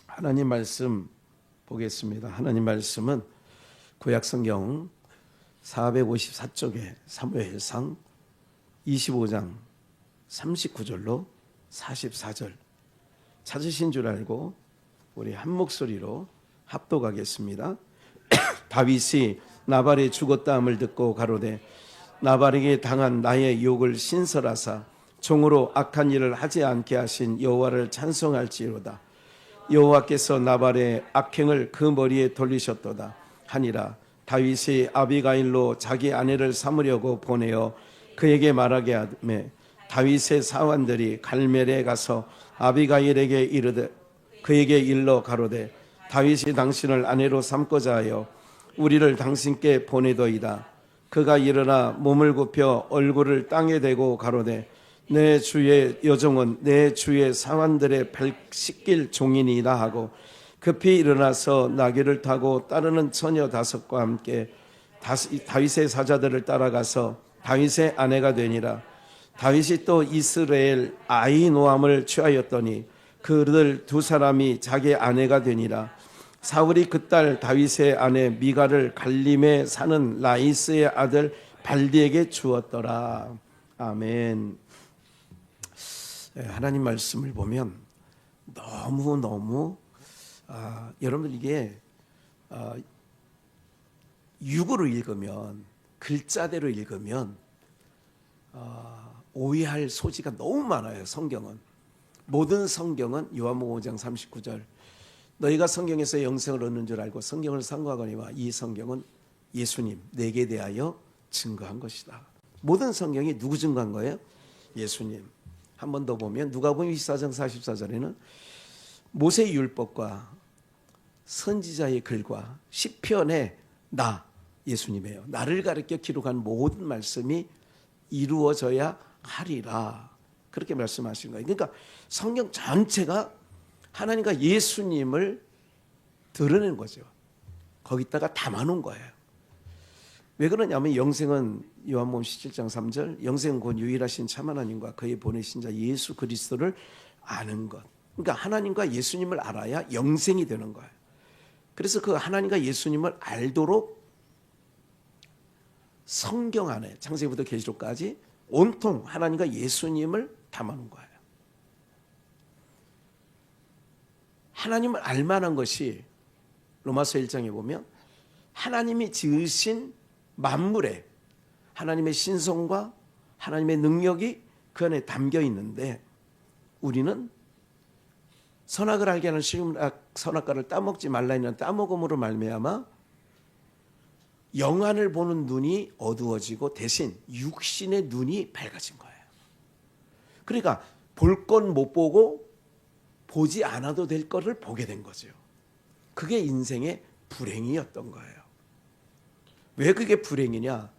하나님 말씀 보겠습니다. 하나님 말씀은 구약성경 454쪽에 사무엘상 25장 39절로 44절 찾으신 줄 알고 우리 한 목소리로 합독하겠습니다. 다윗이 나발이 죽었다 함을 듣고 가로되 나발에게 당한 나의 욕을 신설하사 종으로 악한 일을 하지 않게 하신 여호와를 찬송할지로다. 여호와께서 나발의 악행을 그 머리에 돌리셨도다 하니라. 다윗이 아비가일로 자기 아내를 삼으려고 보내어 그에게 말하게 하매 다윗의 사환들이 갈멜에 가서 아비가일에게 이르되 그에게 일러 가로되 다윗이 당신을 아내로 삼고자 하여 우리를 당신께 보내더이다. 그가 일어나 몸을 굽혀 얼굴을 땅에 대고 가로되 내 주의 여종은 내 주의 사환들의 발 씻길 종이니이다 하고 급히 일어나서 나귀를 타고 따르는 처녀 5과 함께 다윗의 사자들을 따라가서 다윗의 아내가 되니라. 다윗이 또 이스라엘 아히노함을 취하였더니 그들 2사람이 자기 아내가 되니라. 사울이 그 딸 다윗의 아내 미가를 갈림에 사는 라이스의 아들 발디에게 주었더라. 아멘. 하나님 말씀을 보면 너무 여러분들 이게 육으로 읽으면 글자대로 읽으면 오해할 소지가 너무 많아요. 성경은 모든 성경은 요한복음 5장 39절 너희가 성경에서 영생을 얻는 줄 알고 성경을 상고하거니와 이 성경은 예수님 내게 대하여 증거한 것이다. 모든 성경이 누구 증거한 거예요? 예수님. 한 번 더 보면 누가복음 24장 44절에는 모세의 율법과 선지자의 글과 시편의 나 예수님이에요. 나를 가르쳐 기록한 모든 말씀이 이루어져야 하리라. 그렇게 말씀하신 거예요. 그러니까 성경 전체가 하나님과 예수님을 드러낸 거죠. 거기다가 담아놓은 거예요. 왜 그러냐면 영생은 요한복음 17장 3절 영생은 곧 유일하신 참 하나님과 그의 보내신 자 예수 그리스도를 아는 것. 그러니까 하나님과 예수님을 알아야 영생이 되는 거예요. 그래서 그 하나님과 예수님을 알도록 성경 안에 창세기부터 계시록까지 온통 하나님과 예수님을 담아놓은 거예요. 하나님을 알만한 것이 로마서 1장에 보면 하나님이 지으신 만물에 하나님의 신성과 하나님의 능력이 그 안에 담겨 있는데 우리는 선악을 알게 하는 선악과를 따먹지 말라 했는 따먹음으로 말미암아 영안을 보는 눈이 어두워지고 대신 육신의 눈이 밝아진 거예요. 그러니까 볼 건 못 보고 보지 않아도 될 거를 보게 된 거죠. 그게 인생의 불행이었던 거예요. 왜 그게 불행이냐?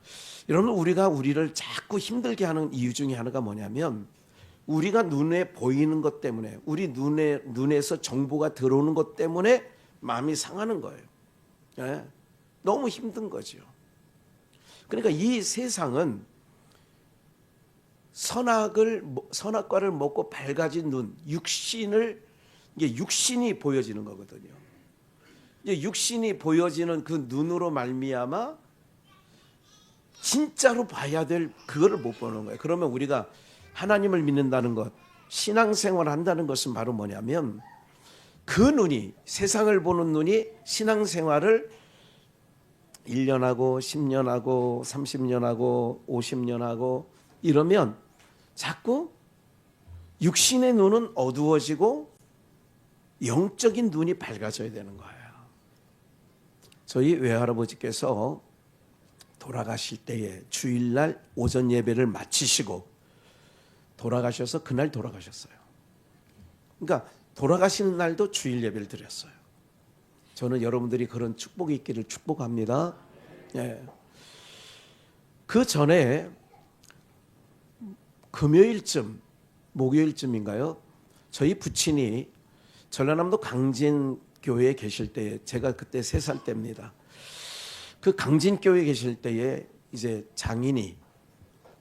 여러분 우리가 우리를 자꾸 힘들게 하는 이유 중에 하나가 뭐냐면 우리가 눈에 보이는 것 때문에 우리 눈에서 정보가 들어오는 것 때문에 마음이 상하는 거예요. 네? 너무 힘든 거죠. 그러니까 이 세상은 선악과를 먹고 밝아진 눈, 이게 육신이 보여지는 거거든요. 이제 육신이 보여지는 그 눈으로 말미암아 진짜로 봐야 될 그거를 못 보는 거예요. 그러면 우리가 하나님을 믿는다는 것, 신앙생활을 한다는 것은 바로 뭐냐면 그 눈이 세상을 보는 눈이 신앙생활을 1년 하고 10년 하고 30년 하고 50년 하고 이러면 자꾸 육신의 눈은 어두워지고 영적인 눈이 밝아져야 되는 거예요. 저희 외할아버지께서 돌아가실 때에 주일날 오전 예배를 마치시고 돌아가셔서 그날 돌아가셨어요. 그러니까 돌아가시는 날도 주일 예배를 드렸어요. 저는 여러분들이 그런 축복이 있기를 축복합니다. 예. 그 전에 금요일쯤, 목요일쯤인가요? 저희 부친이 전라남도 강진교회에 계실 때에 제가 그때 3살 때입니다. 그 강진교회에 계실 때에 이제 장인이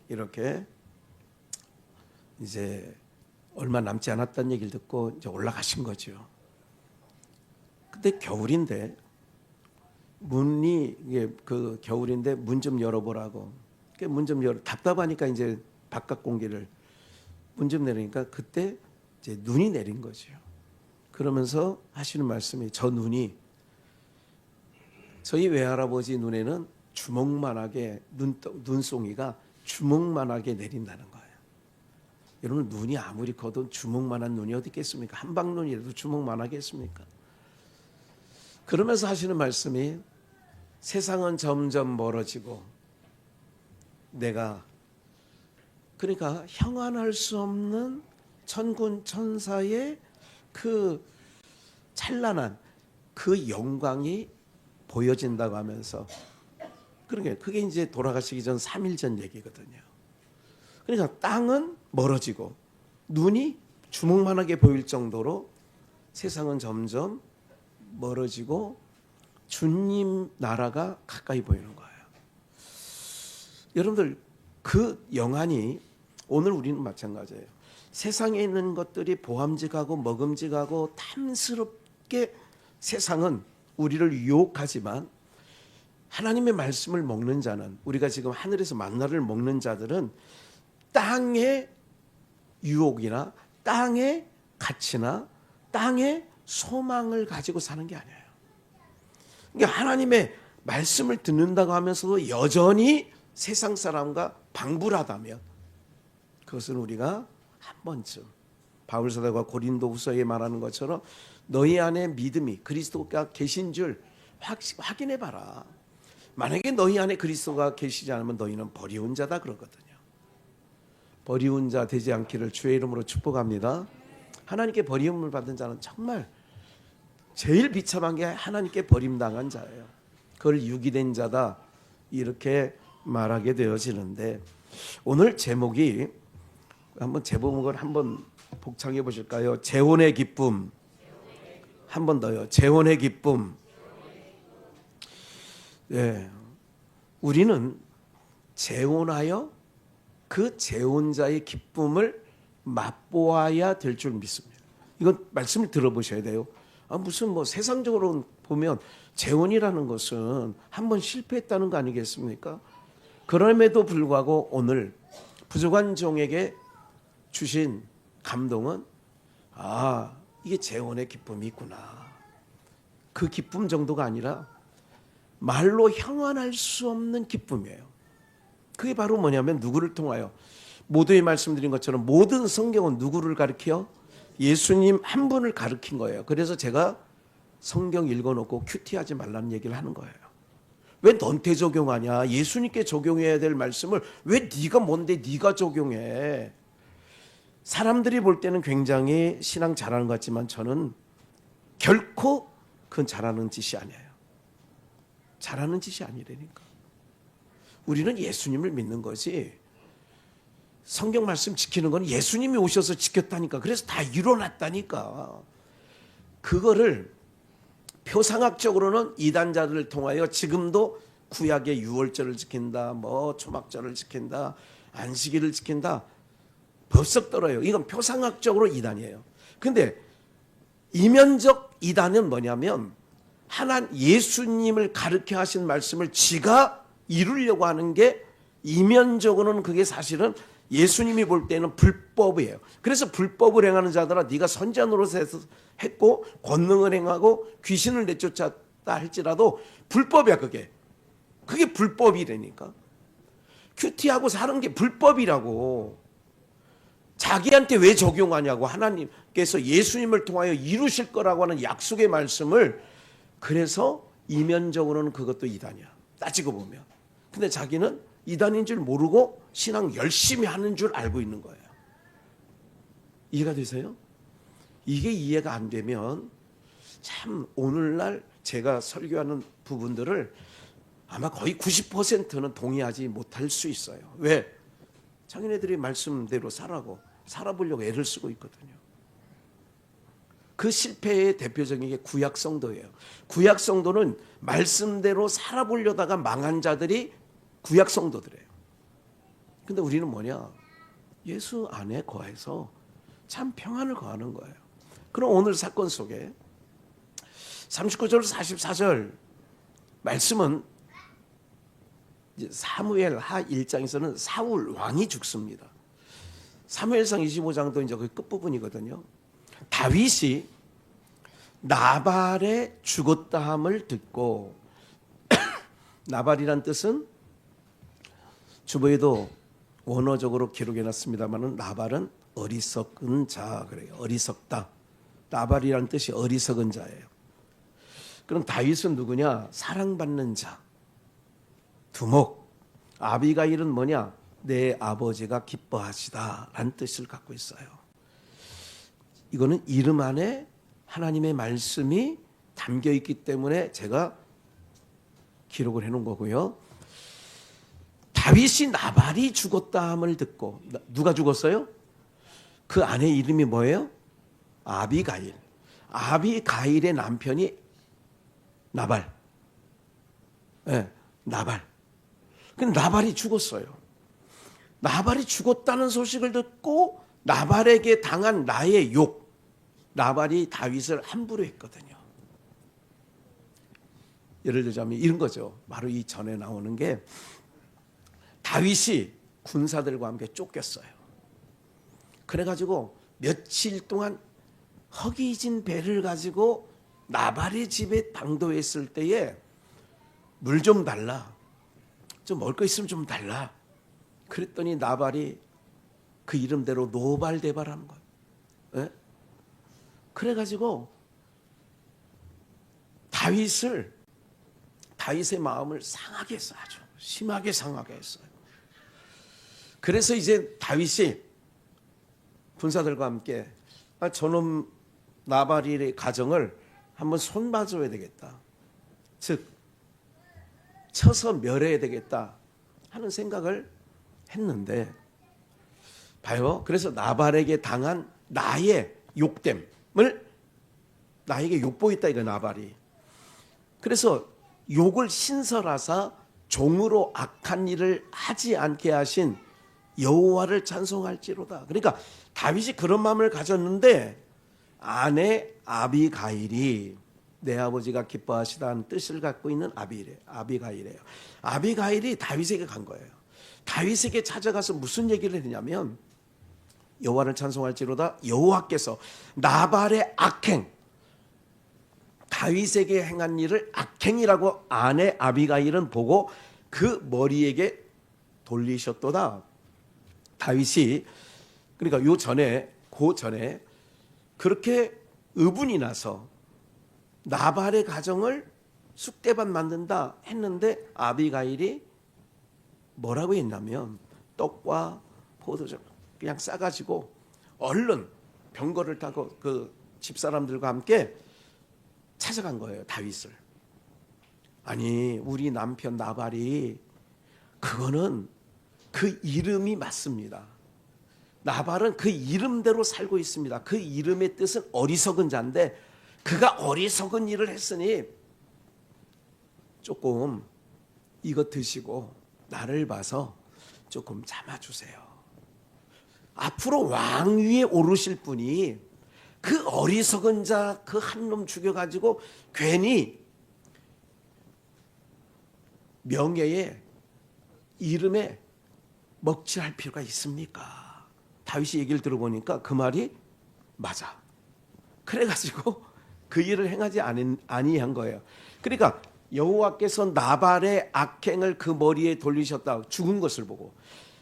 이렇게 이제 얼마 남지 않았다는 얘기를 듣고 이제 올라가신 거죠. 근데 겨울인데 문이 이게 그 겨울인데 문 좀 열어보라고. 문 좀 열어. 답답하니까 이제 바깥 공기를 문 좀 내리니까 그때 이제 눈이 내린 거죠. 그러면서 하시는 말씀이 저 눈이 저희 외할아버지 눈에는 주먹만하게 눈송이가 주먹만하게 내린다는 거예요. 여러분 눈이 아무리 커도 주먹만한 눈이 어디 있겠습니까? 한방눈이라도 주먹만하겠습니까? 그러면서 하시는 말씀이 세상은 점점 멀어지고 내가 그러니까 형언할 수 없는 천군 천사의 그 찬란한 그 영광이 보여진다고 하면서 그러니까 그게 이제 돌아가시기 전 3일 전 얘기거든요. 그러니까 땅은 멀어지고 눈이 주먹만하게 보일 정도로 세상은 점점 멀어지고 주님 나라가 가까이 보이는 거예요. 여러분들 그 영안이 오늘 우리는 마찬가지예요. 세상에 있는 것들이 보암직하고 먹음직하고 탐스럽게 세상은 우리를 유혹하지만 하나님의 말씀을 먹는 자는 우리가 지금 하늘에서 만나를 먹는 자들은 땅의 유혹이나 땅의 가치나 땅의 소망을 가지고 사는 게 아니에요. 그러니까 하나님의 말씀을 듣는다고 하면서도 여전히 세상 사람과 방불하다면 그것은 우리가 한 번쯤 바울사도가 고린도후서에 말하는 것처럼 너희 안에 믿음이 그리스도가 계신 줄 확인해 봐라. 만약에 너희 안에 그리스도가 계시지 않으면 너희는 버리운 자다 그러거든요. 버리운 자 되지 않기를 주의 이름으로 축복합니다. 하나님께 버림을 받은 자는 정말 제일 비참한 게 하나님께 버림당한 자예요. 그걸 유기된 자다 이렇게 말하게 되어지는데 오늘 제목이 한번 제목을 한번 복창해 보실까요? 재혼의 기쁨. 한 번 더요. 재혼의 기쁨. 네. 우리는 재혼하여 그 재혼자의 기쁨을 맛보아야 될 줄 믿습니다. 이건 말씀을 들어보셔야 돼요. 무슨 뭐 세상적으로 보면 재혼이라는 것은 한번 실패했다는 거 아니겠습니까? 그럼에도 불구하고 오늘 부족한 종에게 주신 감동은 이게 재혼의 기쁨이 있구나. 그 기쁨 정도가 아니라 말로 형언할 수 없는 기쁨이에요. 그게 바로 뭐냐면 누구를 통하여 모두의 말씀드린 것처럼 모든 성경은 누구를 가리켜요? 예수님 한 분을 가리킨 거예요. 그래서 제가 성경 읽어놓고 큐티하지 말라는 얘기를 하는 거예요. 왜 너한테 적용하냐? 예수님께 적용해야 될 말씀을 왜 네가 뭔데 네가 적용해? 사람들이 볼 때는 굉장히 신앙 잘하는 것 같지만 저는 결코 그건 잘하는 짓이 아니에요. 잘하는 짓이 아니라니까. 우리는 예수님을 믿는 거지. 성경 말씀 지키는 건 예수님이 오셔서 지켰다니까. 그래서 다 이뤄놨다니까. 그거를 표상학적으로는 이단자들을 통하여 지금도 구약의 유월절을 지킨다, 뭐 초막절을 지킨다, 안식일을 지킨다. 법석 떨어요. 이건 표상학적으로 이단이에요. 근데 이면적 이단은 뭐냐면 예수님을 가르쳐 하신 말씀을 지가 이루려고 하는 게 이면적으로는 그게 사실은 예수님이 볼 때는 불법이에요. 그래서 불법을 행하는 자들아 네가 선지자 노릇에서 했고 권능을 행하고 귀신을 내쫓았다 할지라도 불법이야 그게. 그게 불법이라니까. 큐티하고 사는 게 불법이라고. 자기한테 왜 적용하냐고. 하나님께서 예수님을 통하여 이루실 거라고 하는 약속의 말씀을 그래서 이면적으로는 그것도 이단이야. 따지고 보면. 근데 자기는 이단인 줄 모르고 신앙 열심히 하는 줄 알고 있는 거예요. 이해가 되세요? 이게 이해가 안 되면 참 오늘날 제가 설교하는 부분들을 아마 거의 90%는 동의하지 못할 수 있어요. 왜? 자기네들이 말씀대로 살아보려고 애를 쓰고 있거든요. 그 실패의 대표적인 게 구약 성도예요. 구약 성도는 말씀대로 살아보려다가 망한 자들이 구약 성도들이에요. 근데 우리는 뭐냐? 예수 안에 거해서 참 평안을 거하는 거예요. 그럼 오늘 사건 속에 39절 44절 말씀은 이제 사무엘 하 1장에서는 사울 왕이 죽습니다. 사무엘상 25장도 이제 그 끝부분이거든요. 다윗이 나발의 죽었다함을 듣고 나발이란 뜻은 주보에도 원어적으로 기록해놨습니다만은 나발은 어리석은 자 그래요. 어리석다. 나발이란 뜻이 어리석은 자예요. 그럼 다윗은 누구냐? 사랑받는 자. 두목. 아비가일은 뭐냐? 내 아버지가 기뻐하시다라는 뜻을 갖고 있어요. 이거는 이름 안에 하나님의 말씀이 담겨 있기 때문에 제가 기록을 해놓은 거고요. 다윗이 나발이 죽었다함을 듣고, 누가 죽었어요? 그 아내 이름이 뭐예요? 아비가일. 아비가일의 남편이 나발. 네, 나발. 근데 나발이 죽었어요. 나발이 죽었다는 소식을 듣고 나발에게 당한 나의 욕. 나발이 다윗을 함부로 했거든요. 예를 들자면 이런 거죠. 바로 이 전에 나오는 게 다윗이 군사들과 함께 쫓겼어요. 그래가지고 며칠 동안 허기진 배를 가지고 나발의 집에 당도했을 때에 물 좀 달라. 좀 먹을 거 있으면 좀 달라. 그랬더니 나발이 그 이름대로 노발대발하는 거예요. 네? 그래가지고 다윗의 마음을 상하게 했어요. 아주 심하게 상하게 했어요. 그래서 이제 다윗이 군사들과 함께 저놈 나발의 가정을 한번 손봐줘야 되겠다. 즉 쳐서 멸해야 되겠다 하는 생각을 했는데 봐요. 그래서 나발에게 당한 나의 욕됨을 나에게 욕보였다 이거 나발이. 그래서 욕을 신설하사 종으로 악한 일을 하지 않게 하신 여호와를 찬송할지로다. 그러니까 다윗이 그런 마음을 가졌는데 아내 아비가일이 내 아버지가 기뻐하시다는 뜻을 갖고 있는 아비가일이에요. 아비가일이 다윗에게 간 거예요. 다윗에게 찾아가서 무슨 얘기를 했냐면 여호와를 찬송할지로다. 여호와께서 나발의 악행 다윗에게 행한 일을 악행이라고 아내 아비가일은 보고 그 머리에게 돌리셨도다. 다윗이 그러니까 그 전에 그렇게 의분이 나서 나발의 가정을 쑥대밭 만든다 했는데 아비가일이 뭐라고 했냐면 떡과 포도주 그냥 싸가지고 얼른 병거를 타고 그 집사람들과 함께 찾아간 거예요. 다윗을. 아니 우리 남편 나발이 그거는 그 이름이 맞습니다. 나발은 그 이름대로 살고 있습니다. 그 이름의 뜻은 어리석은 자인데 그가 어리석은 일을 했으니 조금 이거 드시고 나를 봐서 조금 참아주세요. 앞으로 왕위에 오르실 분이 그 어리석은 자 그 한 놈 죽여가지고 괜히 명예에 이름에 먹칠할 필요가 있습니까? 다윗이 얘기를 들어보니까 그 말이 맞아. 그래가지고 그 일을 행하지 아니한 거예요. 그러니까 여호와께서 나발의 악행을 그 머리에 돌리셨다. 죽은 것을 보고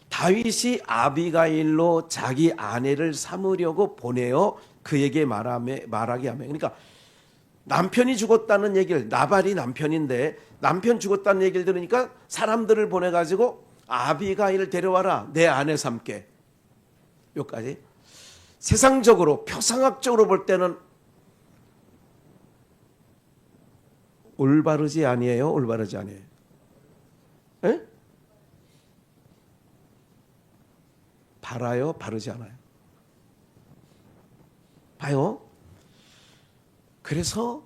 다윗이 아비가일로 자기 아내를 삼으려고 보내어 그에게 말하게 하며 그러니까 남편이 죽었다는 얘기를 나발이 남편인데 남편 죽었다는 얘기를 들으니까 사람들을 보내가지고 아비가일을 데려와라 내 아내 삼게 여기까지 세상적으로 표상학적으로 볼 때는 올바르지 아니에요? 올바르지 아니에요? 에? 바라요? 바르지 않아요? 봐요. 그래서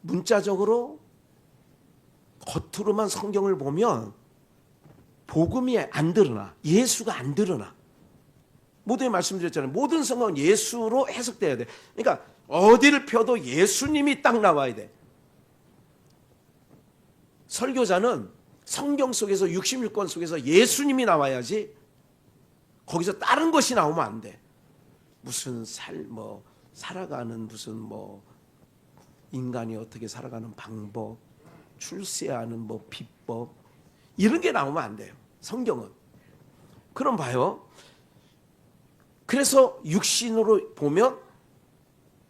문자적으로 겉으로만 성경을 보면 복음이 안 드러나. 예수가 안 드러나. 모두에 말씀드렸잖아요. 모든 성경은 예수로 해석돼야 돼. 그러니까 어디를 펴도 예수님이 딱 나와야 돼. 설교자는 성경 속에서 66권 속에서 예수님이 나와야지 거기서 다른 것이 나오면 안 돼. 무슨 살아가는 무슨 인간이 어떻게 살아가는 방법, 출세하는 비법 이런 게 나오면 안 돼요. 성경은. 그럼 봐요. 그래서 육신으로 보면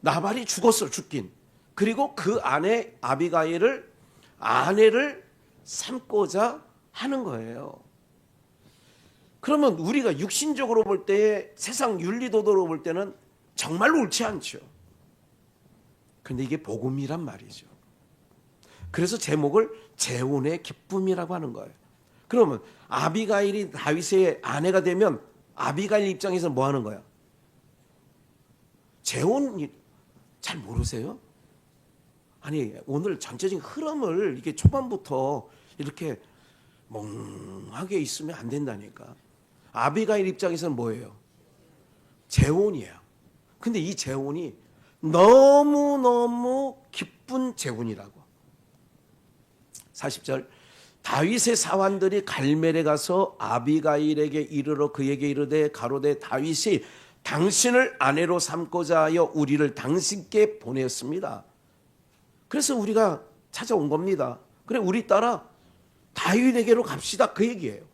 나발이 죽었어, 죽긴. 그리고 그 아내 아비가일을 아내를 삼고자 하는 거예요. 그러면 우리가 육신적으로 볼 때, 세상 윤리도덕으로 볼 때는 정말 옳지 않죠. 그런데 이게 복음이란 말이죠. 그래서 제목을 재혼의 기쁨이라고 하는 거예요. 그러면 아비가일이 다윗의 아내가 되면 아비가일 입장에서 뭐 하는 거야? 재혼 잘 모르세요? 아니, 오늘 전체적인 흐름을 이렇게 초반부터 이렇게 멍하게 있으면 안 된다니까. 아비가일 입장에서는 뭐예요? 재혼이에요. 근데 이 재혼이 너무너무 기쁜 재혼이라고. 40절 다윗의 사환들이 갈멜에 가서 아비가일에게 이르러 그에게 이르되 가로되 다윗이 당신을 아내로 삼고자 하여 우리를 당신께 보내었습니다. 그래서 우리가 찾아온 겁니다. 그래, 우리 따라 다윗에게로 갑시다, 그 얘기예요.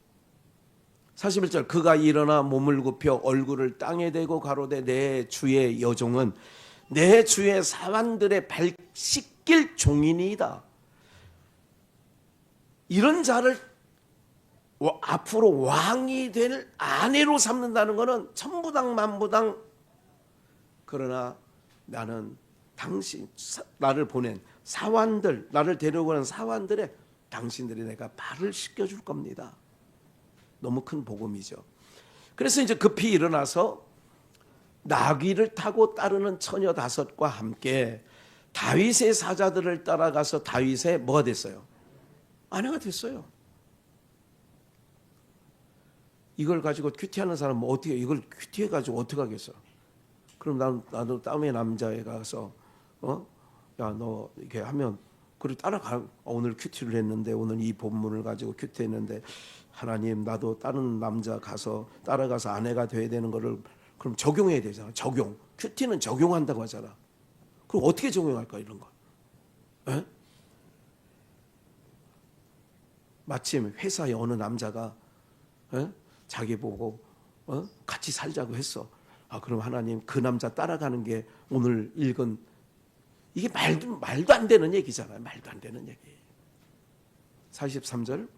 41절 그가 일어나 몸을 굽혀 얼굴을 땅에 대고 가로되 내 주의 여종은 내 주의 사환들의 발 씻길 종이니이다. 이런 자를 앞으로 왕이 될 아내로 삼는다는 것은 천부당 만부당. 그러나 나는 당신, 나를 보낸 사환들, 나를 데려오는 사환들의 당신들이 내가 발을 씻겨줄 겁니다. 너무 큰 복음이죠. 그래서 이제 급히 일어나서 나귀를 타고 따르는 처녀 5과 함께 다윗의 사자들을 따라가서 다윗의 뭐가 됐어요? 아내가 됐어요. 이걸 가지고 큐티하는 사람은 어떻게, 이걸 큐티해가지고 어떻게 하겠어? 그럼 나도 땀의 남자에 가서 야, 너 이렇게 하면 그리고 따라가. 오늘 큐티를 했는데, 오늘 이 본문을 가지고 큐티했는데, 하나님 나도 다른 남자 가서 따라가서 아내가 돼야 되는 거를 그럼 적용해야 되잖아. 적용. 큐티는 적용한다고 하잖아. 그럼 어떻게 적용할까 이런 거? 에? 마침 회사에 어느 남자가 자기 보고 같이 살자고 했어. 아, 그럼 하나님 그 남자 따라가는 게 오늘 읽은 이게 말도 안 되는 얘기잖아요. 말도 안 되는 얘기. 43절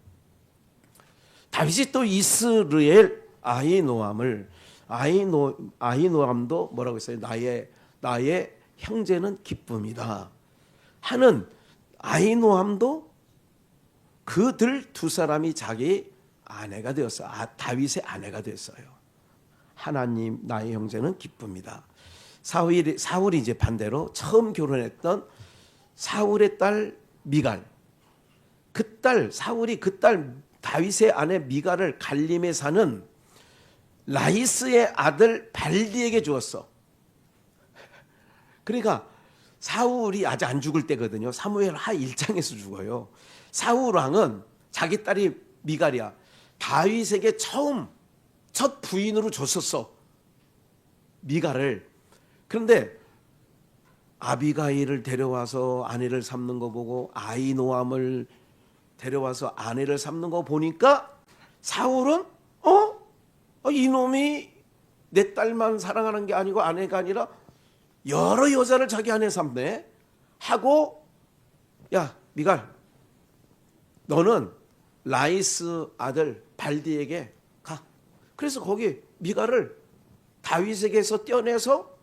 다윗이 또 이스라엘 아히노암도 뭐라고 했어요? 나의 형제는 기쁨이다 하는 아히노암도 그들 두 사람이 자기 아내가 되었어요. 다윗의 아내가 됐어요. 하나님 나의 형제는 기쁨이다. 사울이 이제 반대로 처음 결혼했던 사울의 딸 미갈, 사울이 그 딸 다윗의 아내 미갈을 갈림에 사는 라이스의 아들 발디에게 주었어. 그러니까 사울이 아직 안 죽을 때거든요. 사무엘 하 1장에서 죽어요. 사울 왕은 자기 딸이 미갈이야. 다윗에게 첫 부인으로 줬었어, 미갈을. 그런데 아비가일을 데려와서 아내를 삼는 거 보고 아히노암을 데려와서 아내를 삼는 거 보니까 사울은 이놈이 내 딸만 사랑하는 게 아니고 아내가 아니라 여러 여자를 자기 아내 삼네 하고, 야 미갈, 너는 라이스 아들 발디에게 가. 그래서 거기 미갈을 다윗에게서 떼어내서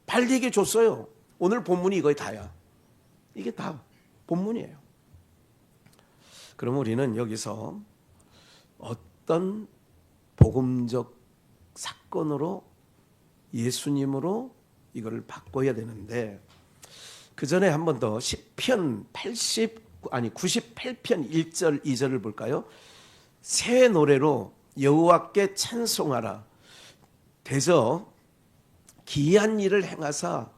발디에게 줬어요. 오늘 본문이 이거에 다야. 이게 다 본문이에요. 그럼 우리는 여기서 어떤 복음적 사건으로 예수님으로 이걸 바꿔야 되는데, 그 전에 한 번 더 시편 98편 1절 2절을 볼까요? 새 노래로 여호와께 찬송하라. 대저 기이한 일을 행하사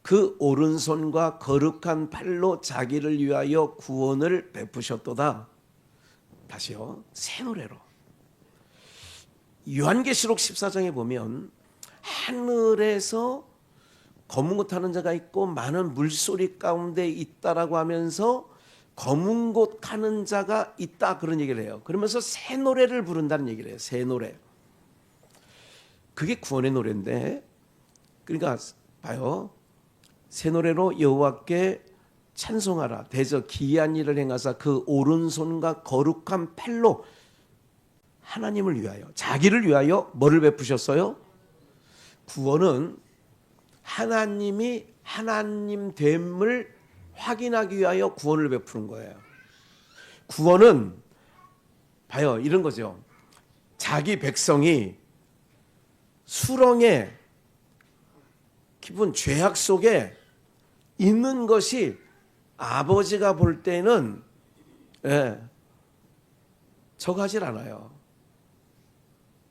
그 오른손과 거룩한 팔로 자기를 위하여 구원을 베푸셨도다. 다시요. 새 노래로. 요한계시록 14장에 보면 하늘에서 검은 옷 타는 자가 있고 많은 물소리 가운데 있다라고 하면서 검은 곳 가는 자가 있다 그런 얘기를 해요. 그러면서 새 노래를 부른다는 얘기를 해요. 새 노래. 그게 구원의 노래인데, 그러니까 봐요. 새 노래로 여호와께 찬송하라. 대저 기이한 일을 행하사 그 오른손과 거룩한 팔로 하나님을 위하여, 자기를 위하여 뭐를 베푸셨어요? 구원은 하나님이 하나님 됨을 확인하기 위하여 구원을 베푸는 거예요. 구원은 봐요. 이런 거죠. 자기 백성이 수렁에 깊은 죄악 속에 있는 것이 아버지가 볼 때는 저가질 않아요.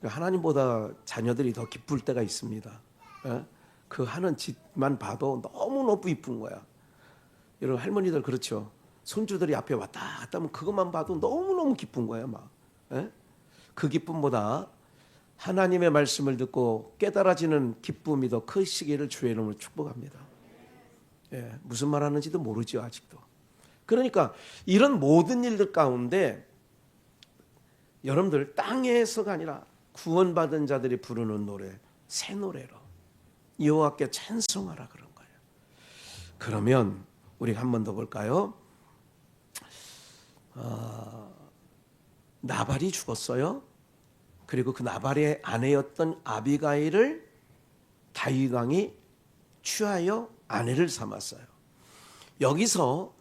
하나님보다 자녀들이 더 기쁠 때가 있습니다. 그 하는 짓만 봐도 너무너무 이쁜 거야. 여러분 할머니들 그렇죠. 손주들이 앞에 왔다 갔다 하면 그것만 봐도 너무너무 기쁜 거야. 막. 그 기쁨보다 하나님의 말씀을 듣고 깨달아지는 기쁨이 더 크시기를 주의 이름으로 축복합니다. 무슨 말 하는지도 모르죠 아직도. 그러니까 이런 모든 일들 가운데 여러분들 땅에서가 아니라 구원받은 자들이 부르는 노래, 새 노래로 여호와께 찬송하라 그런 거예요. 그러면 우리가 한 번 더 볼까요? 나발이 죽었어요. 그리고 그 나발의 아내였던 아비가일을 다윗 왕이 취하여 아내를 삼았어요. 여기서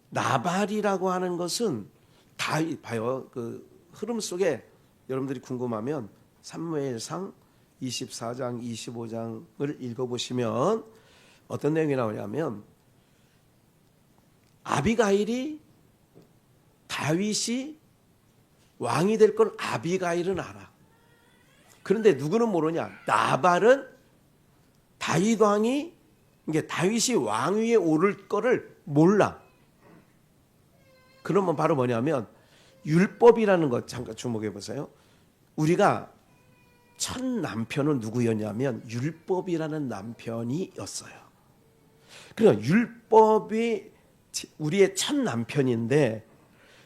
나발이라고 하는 것은 다윗, 봐요. 그 흐름 속에 여러분들이 궁금하면 사무엘상 24장, 25장을 읽어보시면 어떤 내용이 나오냐면 아비가일이 다윗이 왕이 될 걸 아비가일은 알아. 그런데 누구는 모르냐? 나발은 다윗 왕이 이게 다윗이 왕위에 오를 거를 몰라. 그러면 바로 뭐냐면 율법이라는 것 잠깐 주목해 보세요. 우리가 첫 남편은 누구였냐면 율법이라는 남편이었어요. 그러니까 율법이 우리의 첫 남편인데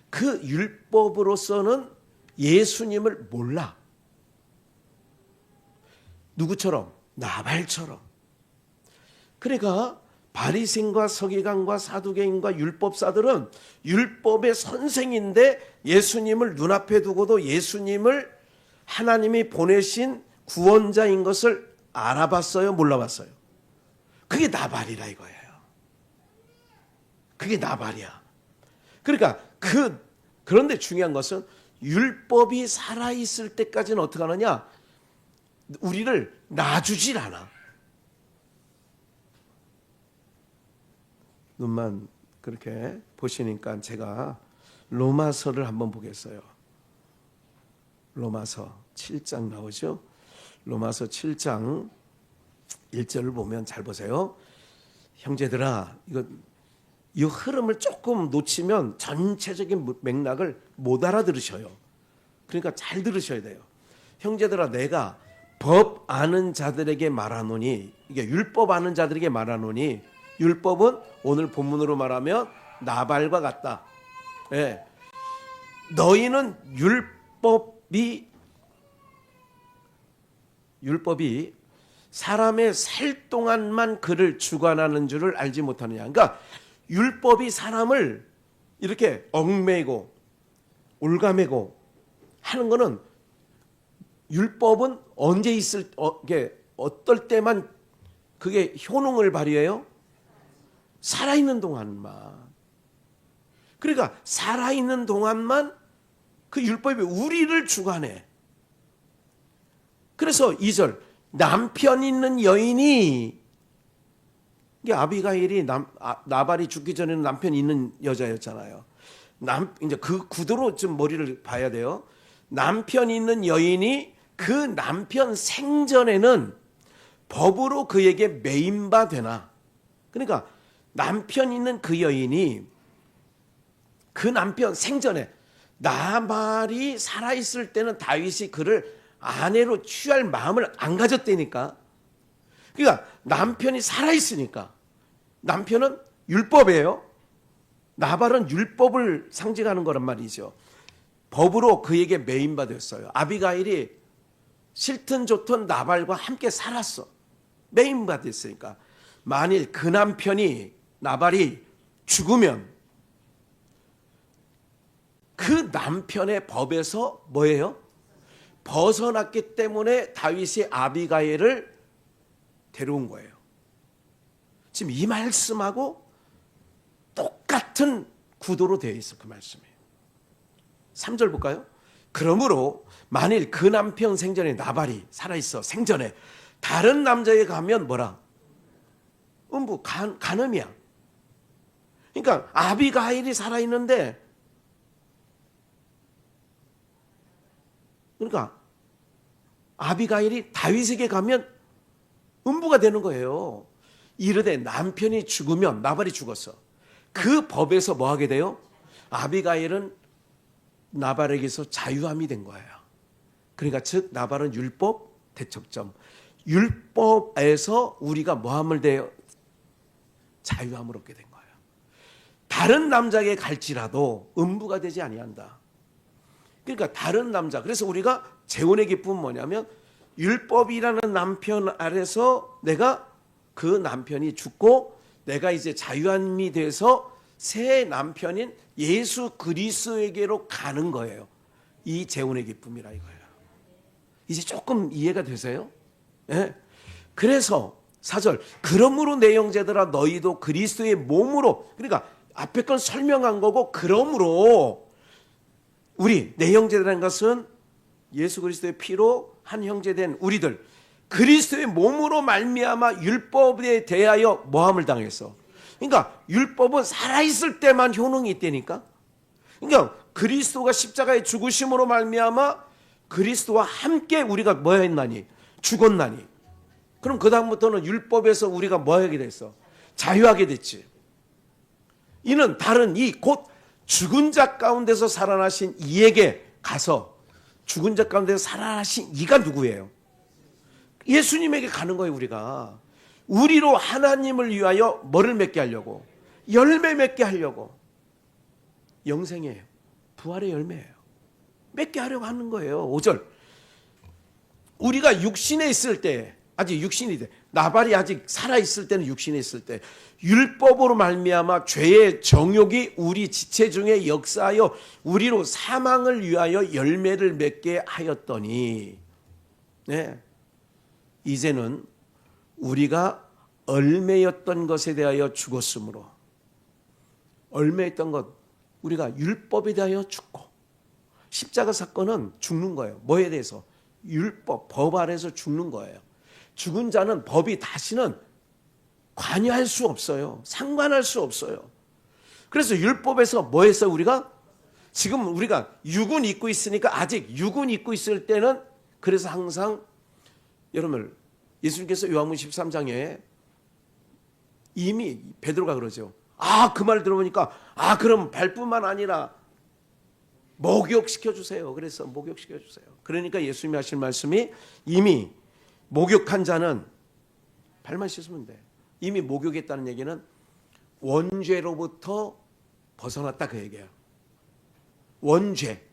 그 율법으로서는 예수님을 몰라. 누구처럼? 나발처럼. 그러니까 바리새인과 서기관과 사두개인과 율법사들은 율법의 선생인데 예수님을 눈앞에 두고도 예수님을 하나님이 보내신 구원자인 것을 알아봤어요? 몰라봤어요? 그게 나발이라 이거예요. 그게 나발이야. 그러니까 그런데 중요한 것은 율법이 살아있을 때까지는 어떻게 하느냐? 우리를 놔주질 않아. 눈만 그렇게 보시니까 제가 로마서를 한번 보겠어요. 로마서 7장 나오죠. 로마서 7장 1절을 보면 잘 보세요. 형제들아, 이 흐름을 조금 놓치면 전체적인 맥락을 못 알아들으셔요. 그러니까 잘 들으셔야 돼요. 형제들아, 내가 법 아는 자들에게 말하노니, 이게 율법 아는 자들에게 말하노니, 율법은 오늘 본문으로 말하면 나발과 같다. 너희는 율법이 사람의 살 동안만 그를 주관하는 줄을 알지 못하느냐. 그러니까 율법이 사람을 이렇게 얽매이고 올가매고 하는 거는 율법은 언제 어떨 때만 그게 효능을 발휘해요? 살아있는 동안만. 그러니까 살아있는 동안만 그 율법이 우리를 주관해. 그래서 2절 남편 있는 여인이, 이게 아비가일이 나발이 죽기 전에는 남편 있는 여자였잖아요. 이제 그 구도로 좀 머리를 봐야 돼요. 남편 있는 여인이 그 남편 생전에는 법으로 그에게 매인바 되나, 그러니까 남편 있는 그 여인이 그 남편 생전에 나발이 살아있을 때는 다윗이 그를 아내로 취할 마음을 안 가졌다니까. 그러니까 남편이 살아있으니까. 남편은 율법이에요. 나발은 율법을 상징하는 거란 말이죠. 법으로 그에게 매인받았어요. 아비가일이 싫든 좋든 나발과 함께 살았어. 매인받았으니까. 만일 그 남편이 나발이 죽으면 그 남편의 법에서 뭐예요? 벗어났기 때문에 다윗이 아비가일을 데려온 거예요. 지금 이 말씀하고 똑같은 구도로 되어 있어. 그 말씀이. 3절 볼까요? 그러므로 만일 그 남편 생전에 나발이 살아있어 생전에 다른 남자에 가면 뭐라? 음부 간음이야. 그러니까 아비가일이 살아있는데, 그러니까 아비가일이 다윗에게 가면 음부가 되는 거예요. 이르되 남편이 죽으면, 나발이 죽었어. 그 법에서 뭐 하게 돼요? 아비가일은 나발에게서 자유함이 된 거예요. 그러니까 즉 나발은 율법 대척점. 율법에서 우리가 뭐함을 돼요? 자유함을 얻게 된 거예요. 다른 남자에게 갈지라도 음부가 되지 아니한다. 그러니까 다른 남자. 그래서 우리가 재혼의 기쁨은 뭐냐면 율법이라는 남편 아래서 내가 그 남편이 죽고 내가 이제 자유함이 돼서 새 남편인 예수 그리스도에게로 가는 거예요. 이 재혼의 기쁨이라 이거예요. 이제 조금 이해가 되세요? 네? 그래서 4절 그러므로 내 형제들아 너희도 그리스도의 몸으로, 그러니까 앞에 건 설명한 거고, 그러므로 우리 내 형제들이라는 것은 예수 그리스도의 피로 한 형제된 우리들, 그리스도의 몸으로 말미암아 율법에 대하여 모함을 당했어. 그러니까 율법은 살아있을 때만 효능이 있다니까. 그러니까 그리스도가 십자가의 죽으심으로 말미암아 그리스도와 함께 우리가 뭐 했나니? 죽었나니. 그럼 그 다음부터는 율법에서 우리가 뭐 하게 됐어? 자유하게 됐지. 이는 다른 이 곧 죽은 자 가운데서 살아나신 이에게 가서, 죽은 자 가운데서 살아나신 이가 누구예요? 예수님에게 가는 거예요. 우리가 우리로 하나님을 위하여 뭐를 맺게 하려고? 열매 맺게 하려고. 영생이에요. 부활의 열매예요. 맺게 하려고 하는 거예요. 5절 우리가 육신에 있을 때, 아직 육신이 돼, 나발이 아직 살아있을 때는, 육신에 있을 때 율법으로 말미암아 죄의 정욕이 우리 지체 중에 역사하여 우리로 사망을 위하여 열매를 맺게 하였더니, 네, 이제는 우리가 얼매였던 것에 대하여 죽었으므로, 얼매했던 것, 우리가 율법에 대하여 죽고, 십자가 사건은 죽는 거예요. 뭐에 대해서? 율법, 법 아래서 죽는 거예요. 죽은 자는 법이 다시는 관여할 수 없어요. 상관할 수 없어요. 그래서 율법에서 뭐 했어요? 우리가 지금 우리가 육은 입고 있으니까, 아직 육은 입고 있을 때는, 그래서 항상 여러분 예수님께서 요한복음 13장에 이미 베드로가 그러죠. 그 말 들어보니까 그럼 발뿐만 아니라 목욕시켜 주세요. 그래서 목욕시켜 주세요. 그러니까 예수님이 하실 말씀이, 이미 목욕한 자는 발만 씻으면 돼. 이미 목욕했다는 얘기는 원죄로부터 벗어났다, 그 얘기예요. 원죄,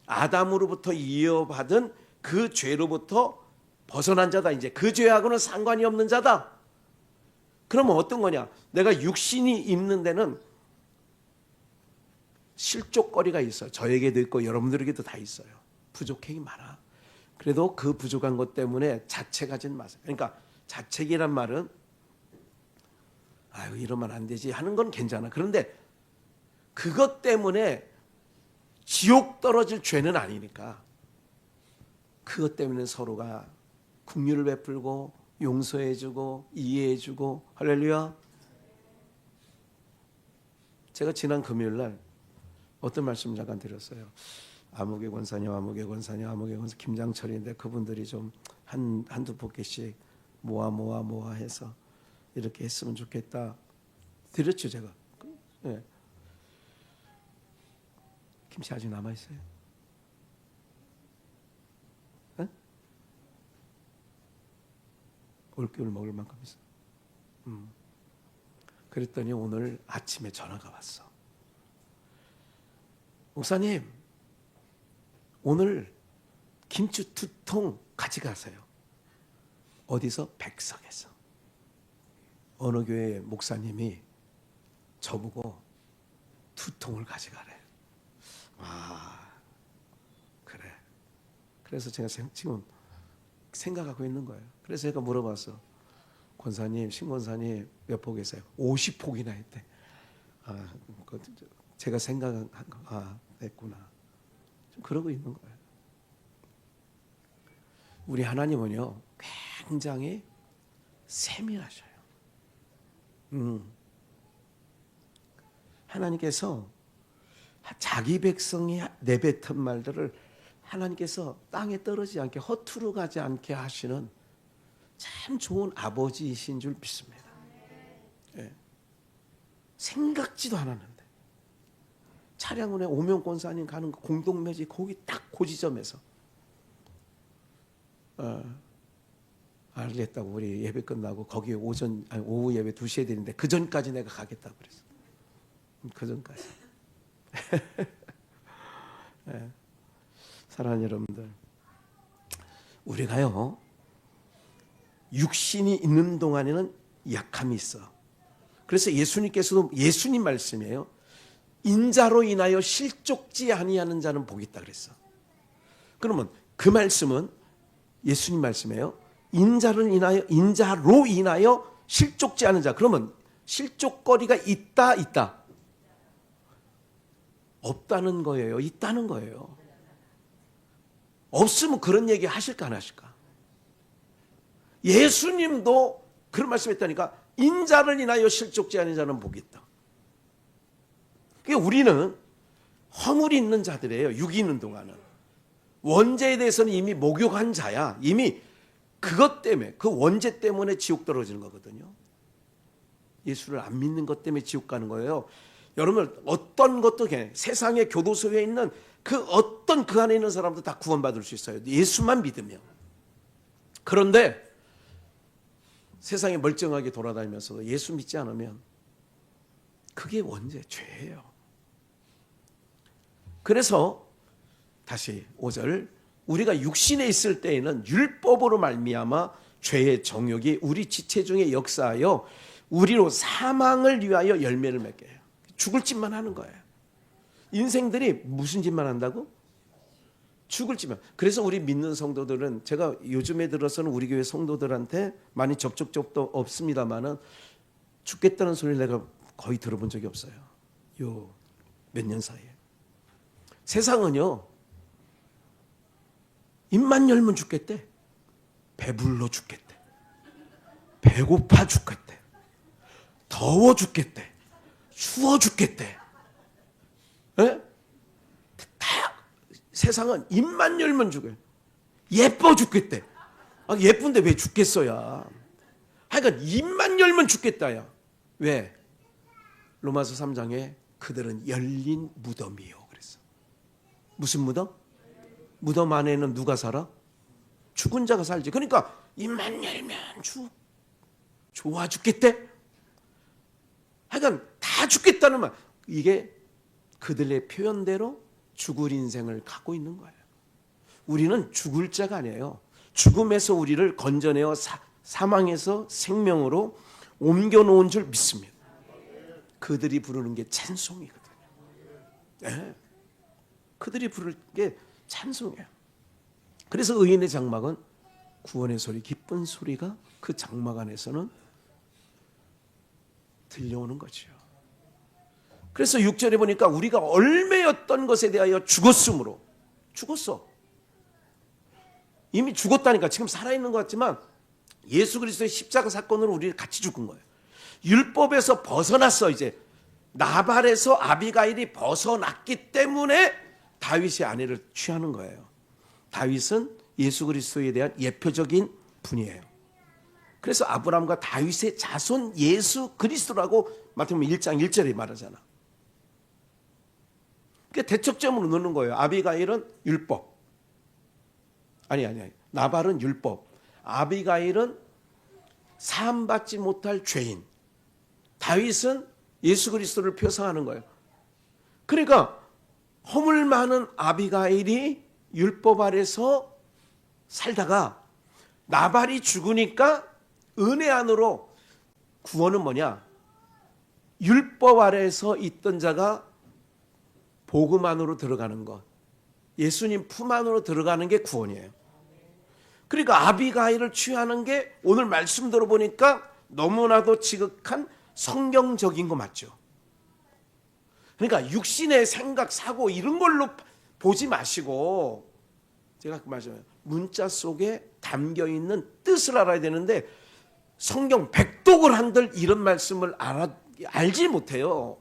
아담으로부터 이어받은 그 죄로부터 벗어난 자다. 이제 그 죄하고는 상관이 없는 자다. 그러면 어떤 거냐? 내가 육신이 있는 데는 실족거리가 있어요. 저에게도 있고 여러분들에게도 다 있어요. 부족행이 많아. 그래도 그 부족한 것 때문에 자책하지는 마세요. 그러니까 자책이란 말은 이러면 안 되지 하는 건 괜찮아. 그런데 그것 때문에 지옥 떨어질 죄는 아니니까, 그것 때문에 서로가 긍휼을 베풀고 용서해주고 이해해주고. 할렐루야. 제가 지난 금요일날 어떤 말씀 잠깐 드렸어요. 아무개 권사님, 아무개 권사님, 아무개 권사 김장철인데 그분들이 좀 한두 포켓씩 모아 해서 이렇게 했으면 좋겠다 드렸죠 제가. 예. 김치 아직 남아있어요? 예? 올겨울 먹을 만큼 있어. 그랬더니 오늘 아침에 전화가 왔어. 목사님, 오늘 김치 2통 가져가세요. 어디서? 백석에서. 어느 교회 목사님이 저보고 2통을 가져가래. 아, 그래. 그래서 제가 지금 생각하고 있는 거예요. 그래서 제가 물어봤어. 권사님, 신권사님 몇 포 계세요? 50포기나 했대. 아, 제가 생각한 거, 아, 됐구나. 좀 그러고 있는 거예요. 우리 하나님은요, 굉장히 세밀하셔요. 하나님께서 자기 백성이 내뱉은 말들을 하나님께서 땅에 떨어지지 않게 허투루 가지 않게 하시는 참 좋은 아버지이신 줄 믿습니다. 예. 생각지도 않았는데 차량원에 오명권사님 가는 공동묘지 거기 딱 그 지점에서 알겠다고 우리 예배 끝나고 거기 오후 예배 2시에 되는데 그 전까지 내가 가겠다고 그랬어. 그 전까지. 네. 사랑하는 여러분들, 우리가요 육신이 있는 동안에는 약함이 있어. 그래서 예수님께서도 예수님 말씀이에요. 인자로 인하여 실족지 아니하는 자는 복이 있다 그랬어. 그러면 그 말씀은 예수님 말씀이에요. 인자로 인하여 실족지 않은 자. 그러면 실족거리가 있다. 없다는 거예요. 있다는 거예요. 없으면 그런 얘기 하실까 안 하실까? 예수님도 그런 말씀했다니까. 인자를 인하여 실족지 않은 자는 복이 있다. 그러니까 우리는 허물이 있는 자들이에요. 육이 있는 동안은. 원죄에 대해서는 이미 목욕한 자야. 이미 그것 때문에, 그 원죄 때문에 지옥 떨어지는 거거든요. 예수를 안 믿는 것 때문에 지옥 가는 거예요. 여러분, 어떤 것도 세상의 교도소에 있는 그 어떤 그 안에 있는 사람도 다 구원받을 수 있어요. 예수만 믿으면. 그런데 세상에 멀쩡하게 돌아다니면서 예수 믿지 않으면 그게 원죄, 죄예요. 그래서 다시 5절, 우리가 육신에 있을 때에는 율법으로 말미암아 죄의 정욕이 우리 지체 중에 역사하여 우리로 사망을 위하여 열매를 맺게 해요. 죽을 짓만 하는 거예요. 인생들이 무슨 짓만 한다고? 죽을 짓만. 그래서 우리 믿는 성도들은, 제가 요즘에 들어서는 우리 교회 성도들한테 많이 접촉도 없습니다만은 죽겠다는 소리를 내가 거의 들어본 적이 없어요. 요 몇 년 사이에. 세상은요, 입만 열면 죽겠대. 배불러 죽겠대. 배고파 죽겠대. 더워 죽겠대. 추워 죽겠대. 에? 다 세상은 입만 열면 죽어요. 예뻐 죽겠대. 아, 예쁜데 왜 죽겠어야. 하여간 입만 열면 죽겠다야. 왜? 로마서 3장에 그들은 열린 무덤이요 그랬어. 무슨 무덤? 무덤 안에는 누가 살아? 죽은 자가 살지. 그러니까 입만 열면 좋아 죽겠대. 하여간 다 죽겠다는 말. 이게 그들의 표현대로 죽을 인생을 갖고 있는 거예요. 우리는 죽을 자가 아니에요. 죽음에서 우리를 건져내어 사망에서 생명으로 옮겨놓은 줄 믿습니다. 그들이 부르는 게 찬송이거든요. 네. 그들이 부를 게 찬송이에요. 그래서 의인의 장막은 구원의 소리, 기쁜 소리가 그 장막 안에서는 들려오는 거죠. 그래서 6절에 보니까 우리가 얼매였던 것에 대하여 죽었으므로. 죽었어. 이미 죽었다니까. 지금 살아있는 것 같지만 예수 그리스도의 십자가 사건으로 우리를 같이 죽은 거예요. 율법에서 벗어났어. 이제 나발에서 아비가일이 벗어났기 때문에 다윗의 아내를 취하는 거예요. 다윗은 예수 그리스도에 대한 예표적인 분이에요. 그래서 아브라함과 다윗의 자손 예수 그리스도라고 마태복음 1장 1절에 말하잖아. 그러니까 대척점으로 넣는 거예요. 아비가일은 율법. 아니. 나발은 율법. 아비가일은 사함받지 못할 죄인. 다윗은 예수 그리스도를 표상하는 거예요. 그러니까 허물 많은 아비가일이 율법 아래서 살다가 나발이 죽으니까 은혜 안으로 구원은 뭐냐? 율법 아래에서 있던 자가 복음 안으로 들어가는 것. 예수님 품 안으로 들어가는 게 구원이에요. 그러니까 아비가일을 취하는 게 오늘 말씀 들어보니까 너무나도 지극한 성경적인 거 맞죠? 그러니까 육신의 생각, 사고 이런 걸로 보지 마시고 제가 그 말씀을 문자 속에 담겨있는 뜻을 알아야 되는데 성경 백독을 한들 이런 말씀을 알지 못해요.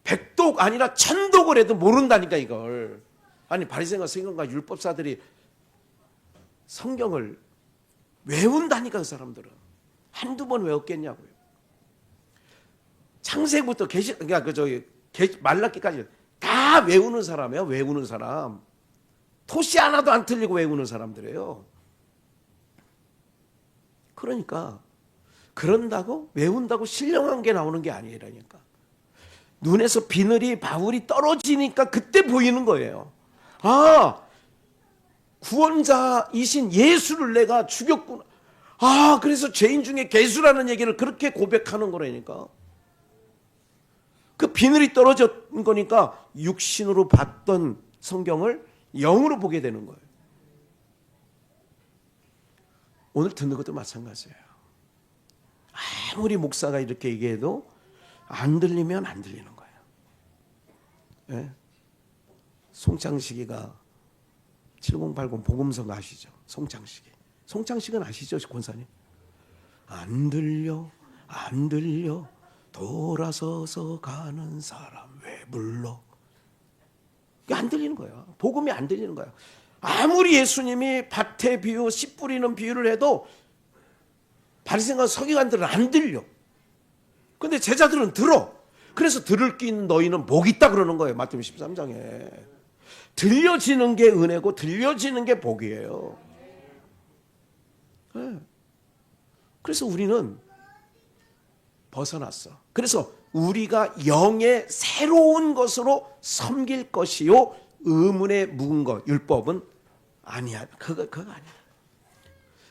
백독 아니라 천독을 해도 모른다니까 이걸. 아니 바리새인과 서기관과 율법사들이 성경을 외운다니까 그 사람들은. 한두 번 외웠겠냐고요. 창세기부터 말라기까지 다 외우는 사람이에요. 외우는 사람. 토시 하나도 안 틀리고 외우는 사람들이에요. 그러니까 그런다고 외운다고 신령한 게 나오는 게 아니라니까. 눈에서 비늘이 바울이 떨어지니까 그때 보이는 거예요. 아, 구원자이신 예수를 내가 죽였구나. 아, 그래서 죄인 중에 괴수라는 얘기를 그렇게 고백하는 거라니까. 그 비늘이 떨어진 거니까 육신으로 봤던 성경을 영으로 보게 되는 거예요. 오늘 듣는 것도 마찬가지예요. 아무리 목사가 이렇게 얘기해도 안 들리면 안 들리는 거예요. 네? 송창식이가 7080 복음성 아시죠? 송창식은 아시죠? 권사님? 안 들려 돌아서서 가는 사람 왜 불러? 안 들리는 거야. 복음이 안 들리는 거야. 아무리 예수님이 밭에 비유, 씨 뿌리는 비유를 해도 바리새인과 서기관들은 안 들려. 근데 제자들은 들어. 그래서 들을 게 있는 너희는 복이 있다 그러는 거예요. 마태복음 13장에. 들려지는 게 은혜고 들려지는 게 복이에요. 네. 그래서 우리는 벗어났어. 그래서 우리가 영의 새로운 것으로 섬길 것이요 의문에 묵은 것 율법은 아니야. 그거 아니야.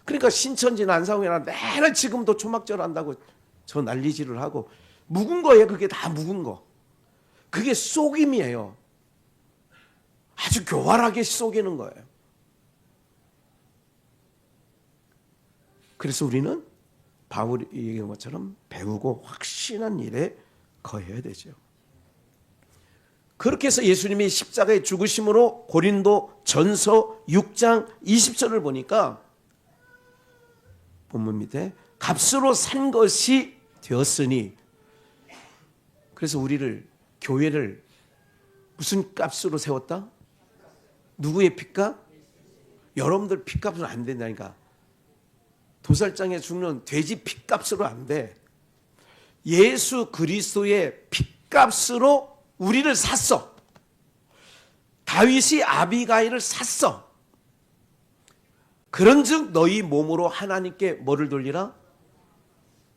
그러니까 신천지 난상회나 내가 지금도 초막절 한다고 저 난리질을 하고 묵은 거예요. 그게 다 묵은 거. 그게 속임이에요. 아주 교활하게 속이는 거예요. 그래서 우리는 바울이 얘기한 것처럼 배우고 확신한 일에 거해야 되죠. 그렇게 해서 예수님이 십자가에 죽으심으로 고린도 전서 6장 20절을 보니까 본문 밑에 값으로 산 것이 되었으니, 그래서 우리를 교회를 무슨 값으로 세웠다? 누구의 피값? 여러분들 피값은 안 된다니까. 도살장에 죽는 돼지 피값으로 안 돼. 예수 그리스도의 피값으로 우리를 샀어. 다윗이 아비가일을 샀어. 그런즉 너희 몸으로 하나님께 뭐를 돌리라?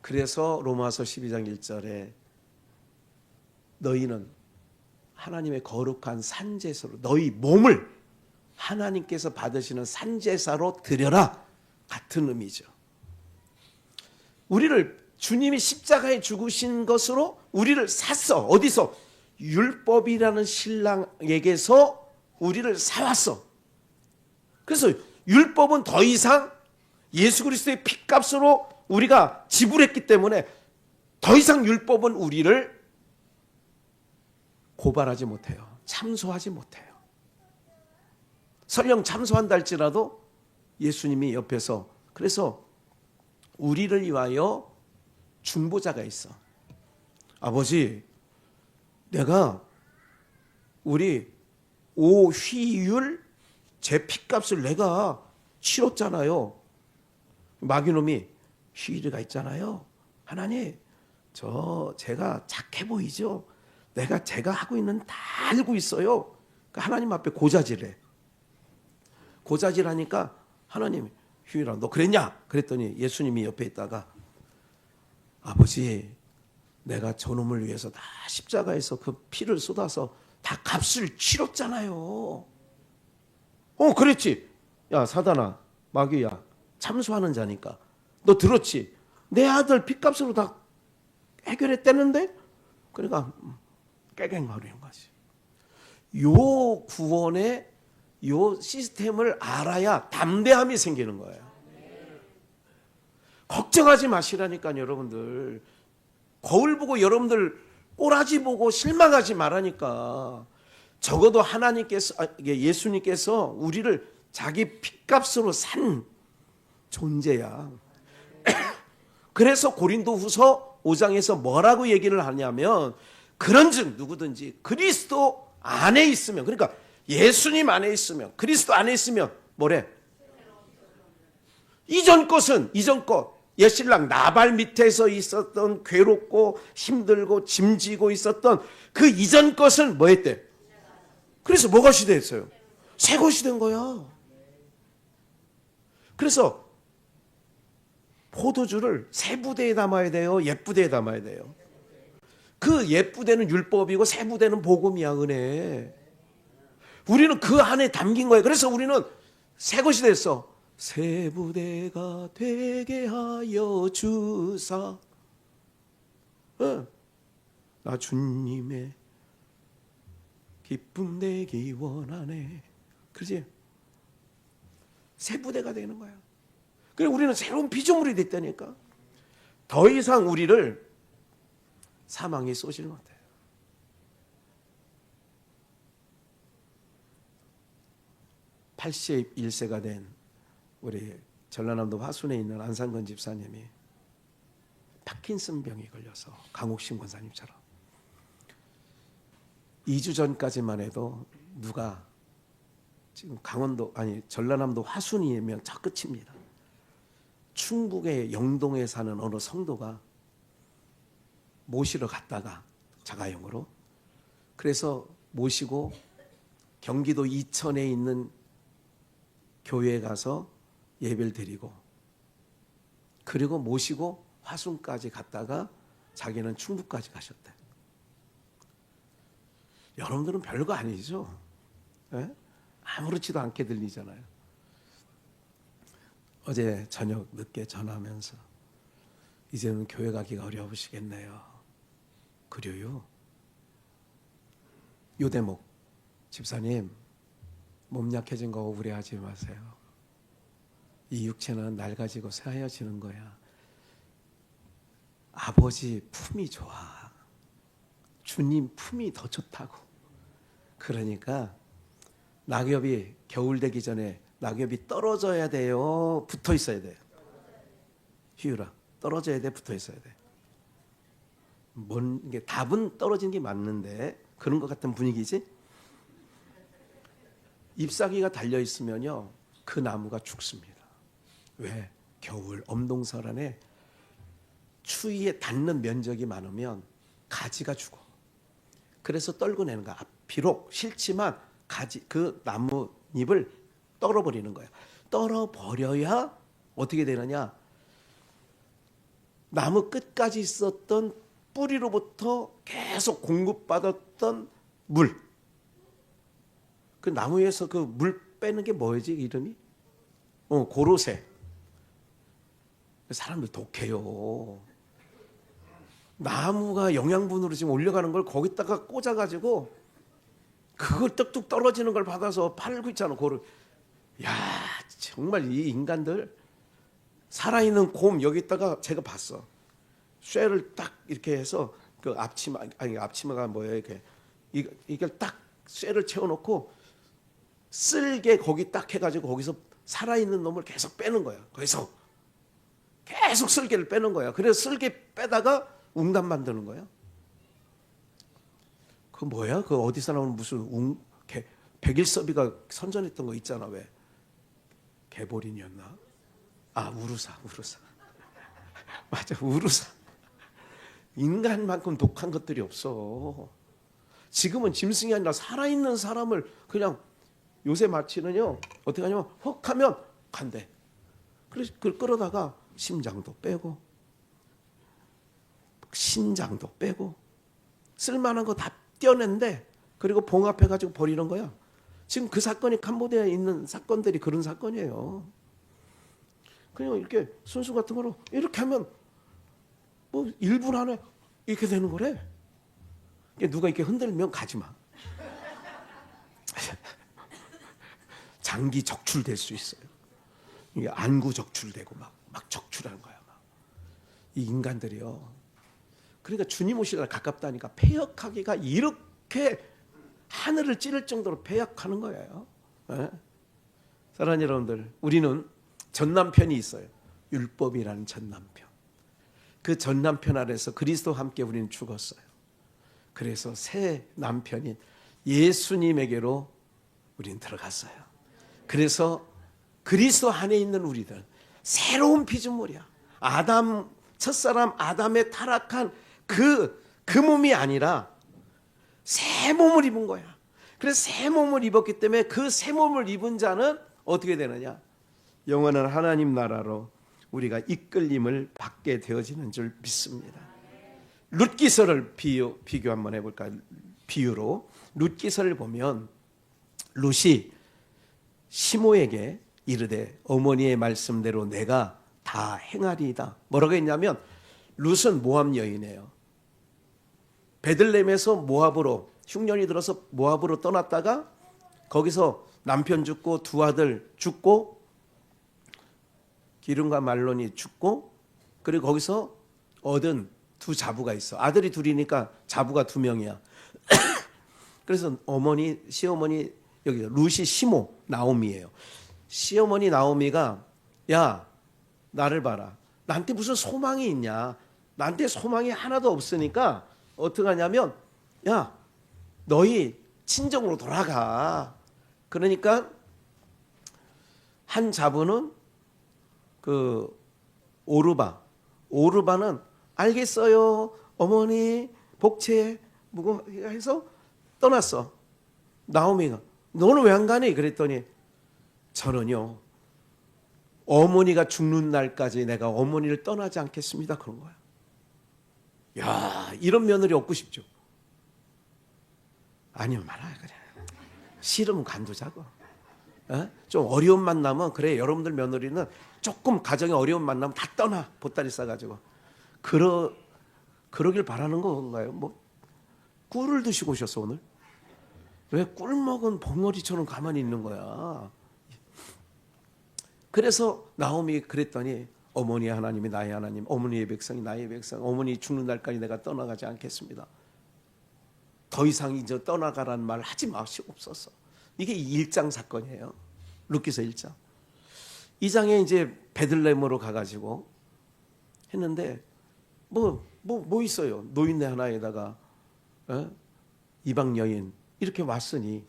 그래서 로마서 12장 1절에 너희는 하나님의 거룩한 산제사로 너희 몸을 하나님께서 받으시는 산제사로 드려라. 같은 의미죠. 우리를 주님이 십자가에 죽으신 것으로 우리를 샀어. 어디서? 율법이라는 신랑에게서 우리를 사왔어. 그래서 율법은 더 이상 예수 그리스도의 피값으로 우리가 지불했기 때문에 더 이상 율법은 우리를 고발하지 못해요. 참소하지 못해요. 설령 참소한다 할지라도 예수님이 옆에서, 그래서 우리를 위하여 중보자가 있어. 아버지, 내가 우리 오휘율 제 피값을 내가 치렀잖아요. 마귀놈이 휴일이가 있잖아요. 하나님, 제가 착해 보이죠? 제가 하고 있는 다 알고 있어요. 그러니까 하나님 앞에 고자질해. 고자질하니까 하나님, 휴일아, 너 그랬냐? 그랬더니 예수님이 옆에 있다가, 아버지, 내가 저놈을 위해서 다 십자가에서 그 피를 쏟아서 다 값을 치렀잖아요. 그랬지. 야, 사단아, 마귀야, 참수하는 자니까 너 들었지? 내 아들 핏값으로 다 해결했다는데? 그러니까 깨갱거리는 거지. 요 구원의 요 시스템을 알아야 담대함이 생기는 거예요. 걱정하지 마시라니까요, 여러분들. 거울 보고 여러분들 꼬라지 보고 실망하지 말라니까. 적어도 하나님께서, 예수님께서 우리를 자기 핏값으로 산 존재야. 그래서 고린도후서 5장에서 뭐라고 얘기를 하냐면, 그런즉 누구든지 그리스도 안에 있으면, 그러니까 예수님 안에 있으면, 그리스도 안에 있으면 뭐래? 이전 것, 옛신랑 나발 밑에서 있었던 괴롭고 힘들고 짐지고 있었던 그 이전 것은 뭐 했대? 그래서 뭐가 시대했어요? 새 것이 된 거야. 그래서 포도주를 새 부대에 담아야 돼요? 옛 부대에 담아야 돼요? 그 옛 부대는 율법이고 새 부대는 복음이야, 은혜. 우리는 그 안에 담긴 거예요. 그래서 우리는 새 것이 됐어. 새 부대가 되게 하여 주사. 나 주님의 기쁨 되기 원하네. 그렇지? 새 부대가 되는 거야. 그래, 우리는 새로운 피조물이 됐다니까. 더 이상 우리를 사망이 쏘질 못해. 81세가 된 우리 전라남도 화순에 있는 안상근 집사님이 파킨슨 병이 걸려서 강옥신 권사님처럼 2주 전까지만 해도 누가 지금 전라남도 화순이면 저 끝입니다. 충북의 영동에 사는 어느 성도가 모시러 갔다가 자가용으로, 그래서 모시고 경기도 이천에 있는 교회에 가서 예배를 드리고, 그리고 모시고 화순까지 갔다가 자기는 충북까지 가셨대. 여러분들은 별거 아니죠? 네? 아무렇지도 않게 들리잖아요. 어제 저녁 늦게 전화하면서 이제는 교회 가기가 어려우시겠네요. 그래요? 요 대목, 집사님, 몸 약해진 거 우려하지 마세요. 이 육체는 낡아지고 새하여지는 거야. 아버지 품이 좋아. 주님 품이 더 좋다고. 그러니까 낙엽이 겨울 되기 전에 낙엽이 떨어져야 돼요? 붙어 있어야 돼요? 희유라, 떨어져야 돼? 붙어 있어야 돼? 이게 답은 떨어지는 게 맞는데 그런 것 같은 분위기지? 잎사귀가 달려있으면요, 그 나무가 죽습니다. 왜? 겨울 엄동설 안에 추위에 닿는 면적이 많으면 가지가 죽어. 그래서 떨궈내는 거야. 비록 싫지만 그 나뭇잎을 떨어버리는 거야. 떨어버려야 어떻게 되느냐? 나무 끝까지 있었던 뿌리로부터 계속 공급받았던 물, 그 나무에서 그 물 빼는 게 뭐지 이름이? 고로쇠. 사람들 독해요. 나무가 영양분으로 지금 올려가는 걸 거기다가 꽂아가지고 그걸 뚝뚝 떨어지는 걸 받아서 팔고 있잖아. 야, 정말 이 인간들. 살아있는 곰 여기다가 제가 봤어. 쇠를 딱 이렇게 해서 그 앞치마가 뭐예요? 이게 딱 쇠를 채워놓고 쓸개 거기 딱 해가지고 거기서 살아있는 놈을 계속 빼는 거야. 거기서 계속 쓸개를 빼는 거야. 그래서 쓸개 빼다가 웅담 만드는 거야. 그 뭐야? 그 어디서 나오는 무슨 백일섭이가 선전했던 거 있잖아. 왜? 개보린이었나? 우루사. 맞아, 우루사. 인간만큼 독한 것들이 없어. 지금은 짐승이 아니라 살아있는 사람을 그냥 요새 마취는요 어떻게 하냐면 헉 하면 간대. 그래서 그걸 끌어다가 심장도 빼고 신장도 빼고 쓸만한 거 다 떼어낸데 그리고 봉합해가지고 버리는 거야. 지금 그 사건이 캄보디아에 있는 사건들이 그런 사건이에요. 그냥 이렇게 순수 같은 거로 이렇게 하면 뭐 1분 안에 이렇게 되는 거래. 누가 이렇게 흔들면 가지 마. 장기 적출될 수 있어요. 이게 안구 적출되고 막 적출하는 거야. 이 인간들이요. 그러니까 주님 오시기가 가깝다니까 패역하기가 이렇게 하늘을 찌를 정도로 패역하는 거예요. 네? 사랑하는 여러분들, 우리는 전남편이 있어요. 율법이라는 전남편. 그 전남편 아래서 그리스도와 함께 우리는 죽었어요. 그래서 새 남편인 예수님에게로 우리는 들어갔어요. 그래서 그리스도 안에 있는 우리들 새로운 피조물이야. 첫사람 아담의 타락한 그 몸이 아니라 새 몸을 입은 거야. 그래서 새 몸을 입었기 때문에 그 새 몸을 입은 자는 어떻게 되느냐? 영원한 하나님 나라로 우리가 이끌림을 받게 되어지는 줄 믿습니다. 룻기서를 비교 한번 해볼까요? 비유로 룻기서를 보면 룻이 시모에게 이르되 어머니의 말씀대로 내가 다 행하리이다. 뭐라고 했냐면 룻은 모압 여인이에요. 베들레헴에서 모압으로 흉년이 들어서 모압으로 떠났다가 거기서 남편 죽고 두 아들 죽고 기름과 말론이 죽고 그리고 거기서 얻은 두 자부가 있어. 아들이 둘이니까 자부가 2명이야. 그래서 시어머니 여기 룻이 시모 나오미예요. 시어머니 나오미가 야 나를 봐라. 나한테 무슨 소망이 있냐. 나한테 소망이 하나도 없으니까 어떻게 하냐면 야 너희 친정으로 돌아가. 그러니까 한 자부는 그 오르바는 알겠어요 어머니 복채 무거 해서 떠났어. 나오미가 너는 왜 안 가니? 그랬더니 저는요 어머니가 죽는 날까지 내가 어머니를 떠나지 않겠습니다. 그런 거야. 야 이런 며느리 얻고 싶죠? 아니면 말아요. 그래 싫으면 관두자고. 좀 어려운 만나면 그래. 여러분들 며느리는 조금 가정에 어려운 만나면 다 떠나. 보따리 싸가지고. 그러길 바라는 건가요? 뭐 꿀을 드시고 오셨어 오늘? 왜 꿀 먹은 벙어리처럼 가만히 있는 거야? 그래서 나오미 그랬더니 어머니 하나님이 나의 하나님, 어머니의 백성이 나의 백성, 어머니 죽는 날까지 내가 떠나가지 않겠습니다. 더 이상 이제 떠나가라는 말 하지 마시옵소서. 이게 1장 사건이에요. 룻기서 1장. 2장에 이제 베들레헴으로 가가지고 했는데 뭐 있어요. 노인네 하나에다가 이방 여인 이렇게 왔으니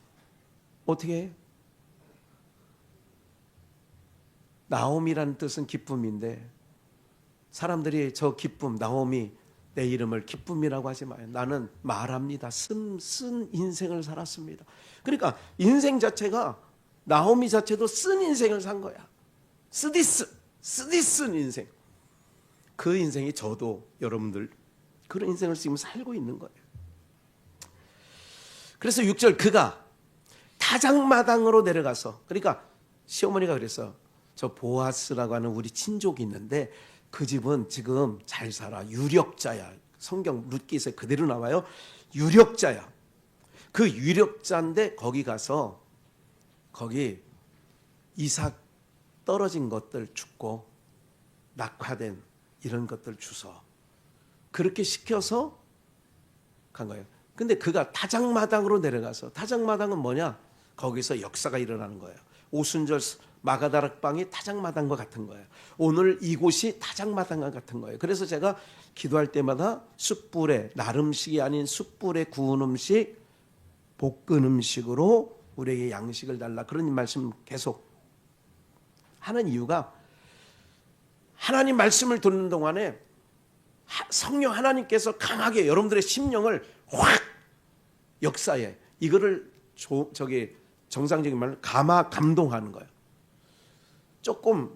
어떻게 해? 나옴이라는 뜻은 기쁨인데 사람들이 저 기쁨 나옴이 내 이름을 기쁨이라고 하지 마요. 나는 말합니다. 쓴 인생을 살았습니다. 그러니까 인생 자체가 나오미 자체도 쓴 인생을 산 거야. 쓰디쓴 인생. 그 인생이 저도 여러분들 그런 인생을 지금 살고 있는 거예요. 그래서 6절 그가 타작마당으로 내려가서 그러니까 시어머니가 그랬어. 저 보아스라고 하는 우리 친족이 있는데 그 집은 지금 잘 살아. 유력자야. 성경 룻기서에 그대로 나와요. 유력자야. 그 유력자인데 거기 가서 거기 이삭 떨어진 것들 줍고 낙화된 이런 것들 주서 그렇게 시켜서 간 거예요. 근데 그가 타작마당으로 내려가서 타작마당은 뭐냐? 거기서 역사가 일어나는 거예요. 오순절 마가다락방이 타작마당과 같은 거예요. 오늘 이곳이 타작마당과 같은 거예요. 그래서 제가 기도할 때마다 숯불에 나름식이 아닌 숯불에 구운 음식, 볶은 음식으로 우리에게 양식을 달라 그런 말씀 계속 하는 이유가 하나님 말씀을 듣는 동안에 성령 하나님께서 강하게 여러분들의 심령을 확 역사해. 이거를 정상적인 말로 감동하는 거예요. 조금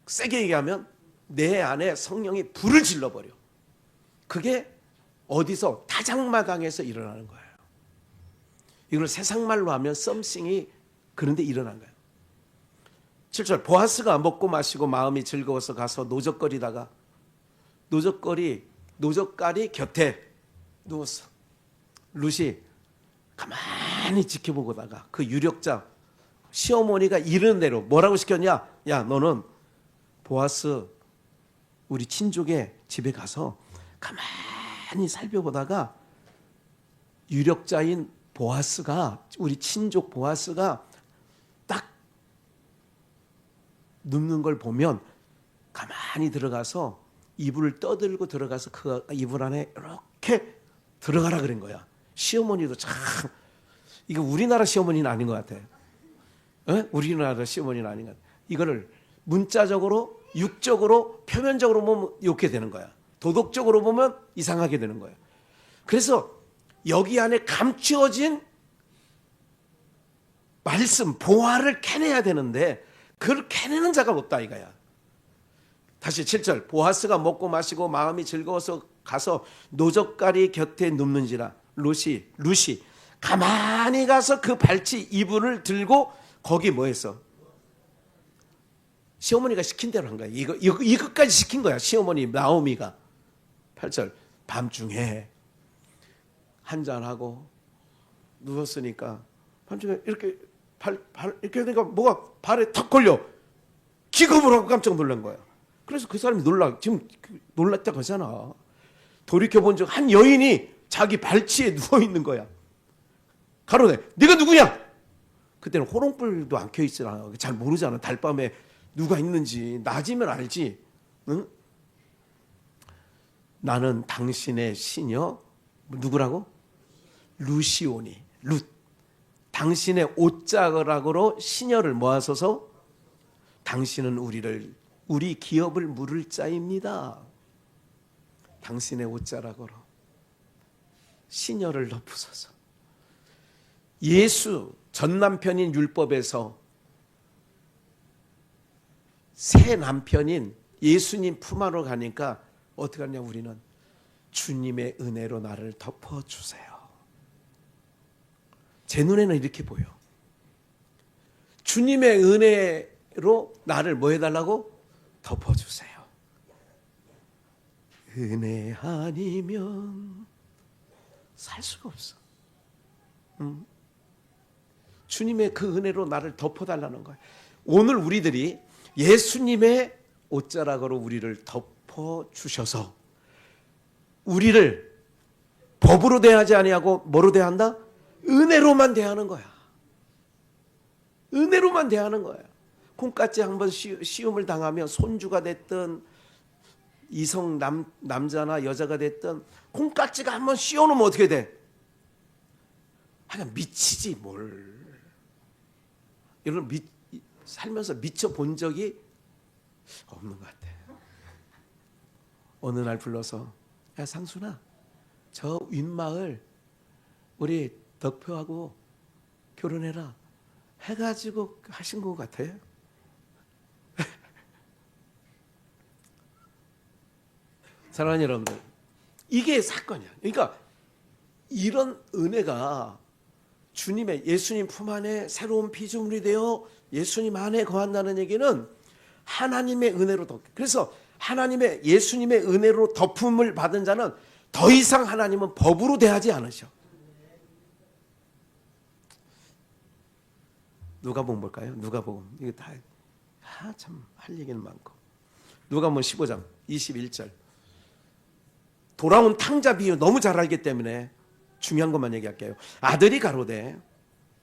세게 얘기하면 내 안에 성령이 불을 질러버려. 그게 어디서 타작마당에서 일어나는 거예요. 이걸 세상 말로 하면 썸씽이 그런데 일어난 거예요. 7절 보아스가 먹고 마시고 마음이 즐거워서 가서 노적거리다가 노적깔이 곁에 누웠어. 룻이 가만히 지켜보다가 그 유력자 시어머니가 이르는 대로 뭐라고 시켰냐? 야, 너는 보아스 우리 친족의 집에 가서 가만히 살펴보다가 유력자인 보아스가, 우리 친족 보아스가 딱 눕는 걸 보면 가만히 들어가서 이불을 떠들고 들어가서 그 이불 안에 이렇게 들어가라 그런 거야. 시어머니도 참, 이거 우리나라 시어머니는 아닌 것 같아. 우리나라 시어머니는 아닌 것 같아. 이거를 문자적으로, 육적으로, 표면적으로 보면 이렇게 되는 거야. 도덕적으로 보면 이상하게 되는 거야. 그래서 여기 안에 감추어진 말씀, 보화를 캐내야 되는데 그걸 캐내는 자가 없다 이거야. 다시 7절 보아스가 먹고 마시고 마음이 즐거워서 가서 노적깔이 곁에 눕는지라 룻이 가만히 가서 그 발치 이불을 들고 거기 뭐 했어? 시어머니가 시킨 대로 한 거야. 이것까지 시킨 거야. 시어머니 나오미가. 8절 밤중에 한잔하고 누웠으니까 밤중에 이렇게 이렇게 하니까 뭐가 발에 턱 걸려. 기겁을 하고 깜짝 놀란 거야. 그래서 그 사람이 지금 놀랐다고 하잖아. 돌이켜본 적 한 여인이 자기 발치에 누워있는 거야. 가로되 네가 누구냐? 그때는 호롱불도 안 켜있잖아. 잘 모르잖아. 달밤에 누가 있는지. 낮이면 알지. 응? 나는 당신의 시녀 누구라고? 루시오니. 룻. 당신의 옷자락으로 시녀를 모아서서 당신은 우리 기업을 물을 자입니다. 당신의 옷자락으로 시녀를 덮으소서. 예수 전 남편인 율법에서 새 남편인 예수님 품 안으로 가니까 어떻게 하냐? 우리는 주님의 은혜로 나를 덮어주세요. 제 눈에는 이렇게 보여. 주님의 은혜로 나를 뭐 해달라고? 덮어주세요. 은혜 아니면 살 수가 없어. 주님의 그 은혜로 나를 덮어달라는 거예요. 오늘 우리들이 예수님의 옷자락으로 우리를 덮어주셔서 우리를 법으로 대하지 아니하고 뭐로 대한다? 은혜로만 대하는 거야. 은혜로만 대하는 거야. 콩깍지 한번 시험을 당하면 손주가 됐든 이성 남자나 여자가 됐든 콩깍지가 한번 씌워놓으면 어떻게 돼? 그냥 미치지 뭘. 이런 살면서 미쳐본 적이 없는 것 같아. 어느 날 불러서 야 상순아 저 윗마을 우리 덕표하고 결혼해라 해가지고 하신 것 같아요. 사랑하는 여러분들, 이게 사건이야. 그러니까 이런 은혜가 주님의 예수님 품 안에 새로운 피조물이 되어 예수님 안에 거한다는 얘기는 하나님의 은혜로 그래서 하나님의 예수님의 은혜로 덮음을 받은 자는 더 이상 하나님은 법으로 대하지 않으셔. 누가복음 볼까요? 누가복음. 이게 다 참 할 얘기는 많고. 누가복음 15장 21절. 돌아온 탕자 비유 너무 잘 알기 때문에 중요한 것만 얘기할게요. 아들이 가로되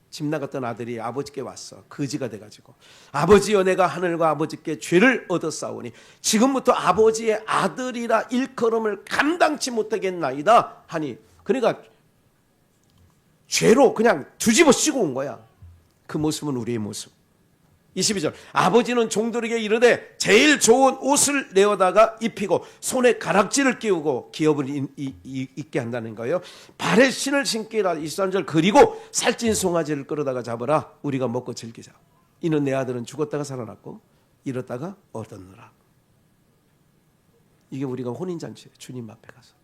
집 나갔던 아들이 아버지께 왔어. 거지가 돼가지고 아버지여 내가 하늘과 아버지께 죄를 얻었사오니 지금부터 아버지의 아들이라 일컬음을 감당치 못하겠나이다 하니, 그러니까 죄로 그냥 뒤집어 씌고 온 거야. 그 모습은 우리의 모습. 22절 아버지는 종들에게 이르되 제일 좋은 옷을 내어다가 입히고 손에 가락지를 끼우고 기업을 입게 한다는 거예요. 발에 신을 신게 하라. 23절 그리고 살찐 송아지를 끌어다가 잡으라. 우리가 먹고 즐기자. 이는 내 아들은 죽었다가 살아났고 잃었다가 얻었느라. 이게 우리가 혼인잔치예요. 주님 앞에 가서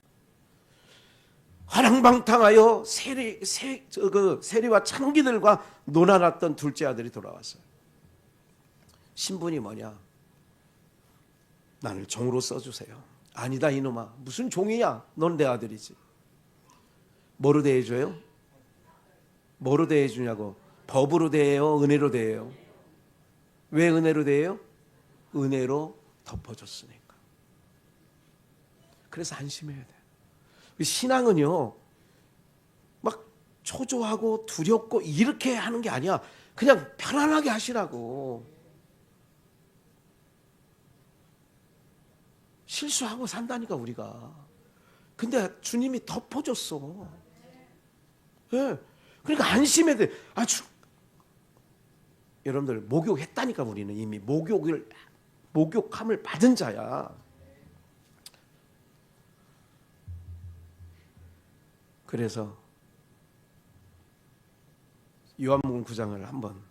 화랑방탕하여 세리와 창기들과 논아놨던 둘째 아들이 돌아왔어요. 신분이 뭐냐? 나를 종으로 써주세요. 아니다 이놈아, 무슨 종이야? 넌 내 아들이지. 뭐로 대해줘요? 뭐로 대해주냐고? 법으로 대해요? 은혜로 대해요? 왜 은혜로 대해요? 은혜로 덮어줬으니까. 그래서 안심해야 돼요. 신앙은요 막 초조하고 두렵고 이렇게 하는 게 아니야. 그냥 편안하게 하시라고. 실수하고 산다니까 우리가. 근데 주님이 덮어줬어. 네. 그러니까 안심해야 돼. 여러분들 목욕했다니까. 우리는 이미 목욕함을 받은 자야. 그래서 요한복음 9장을 한번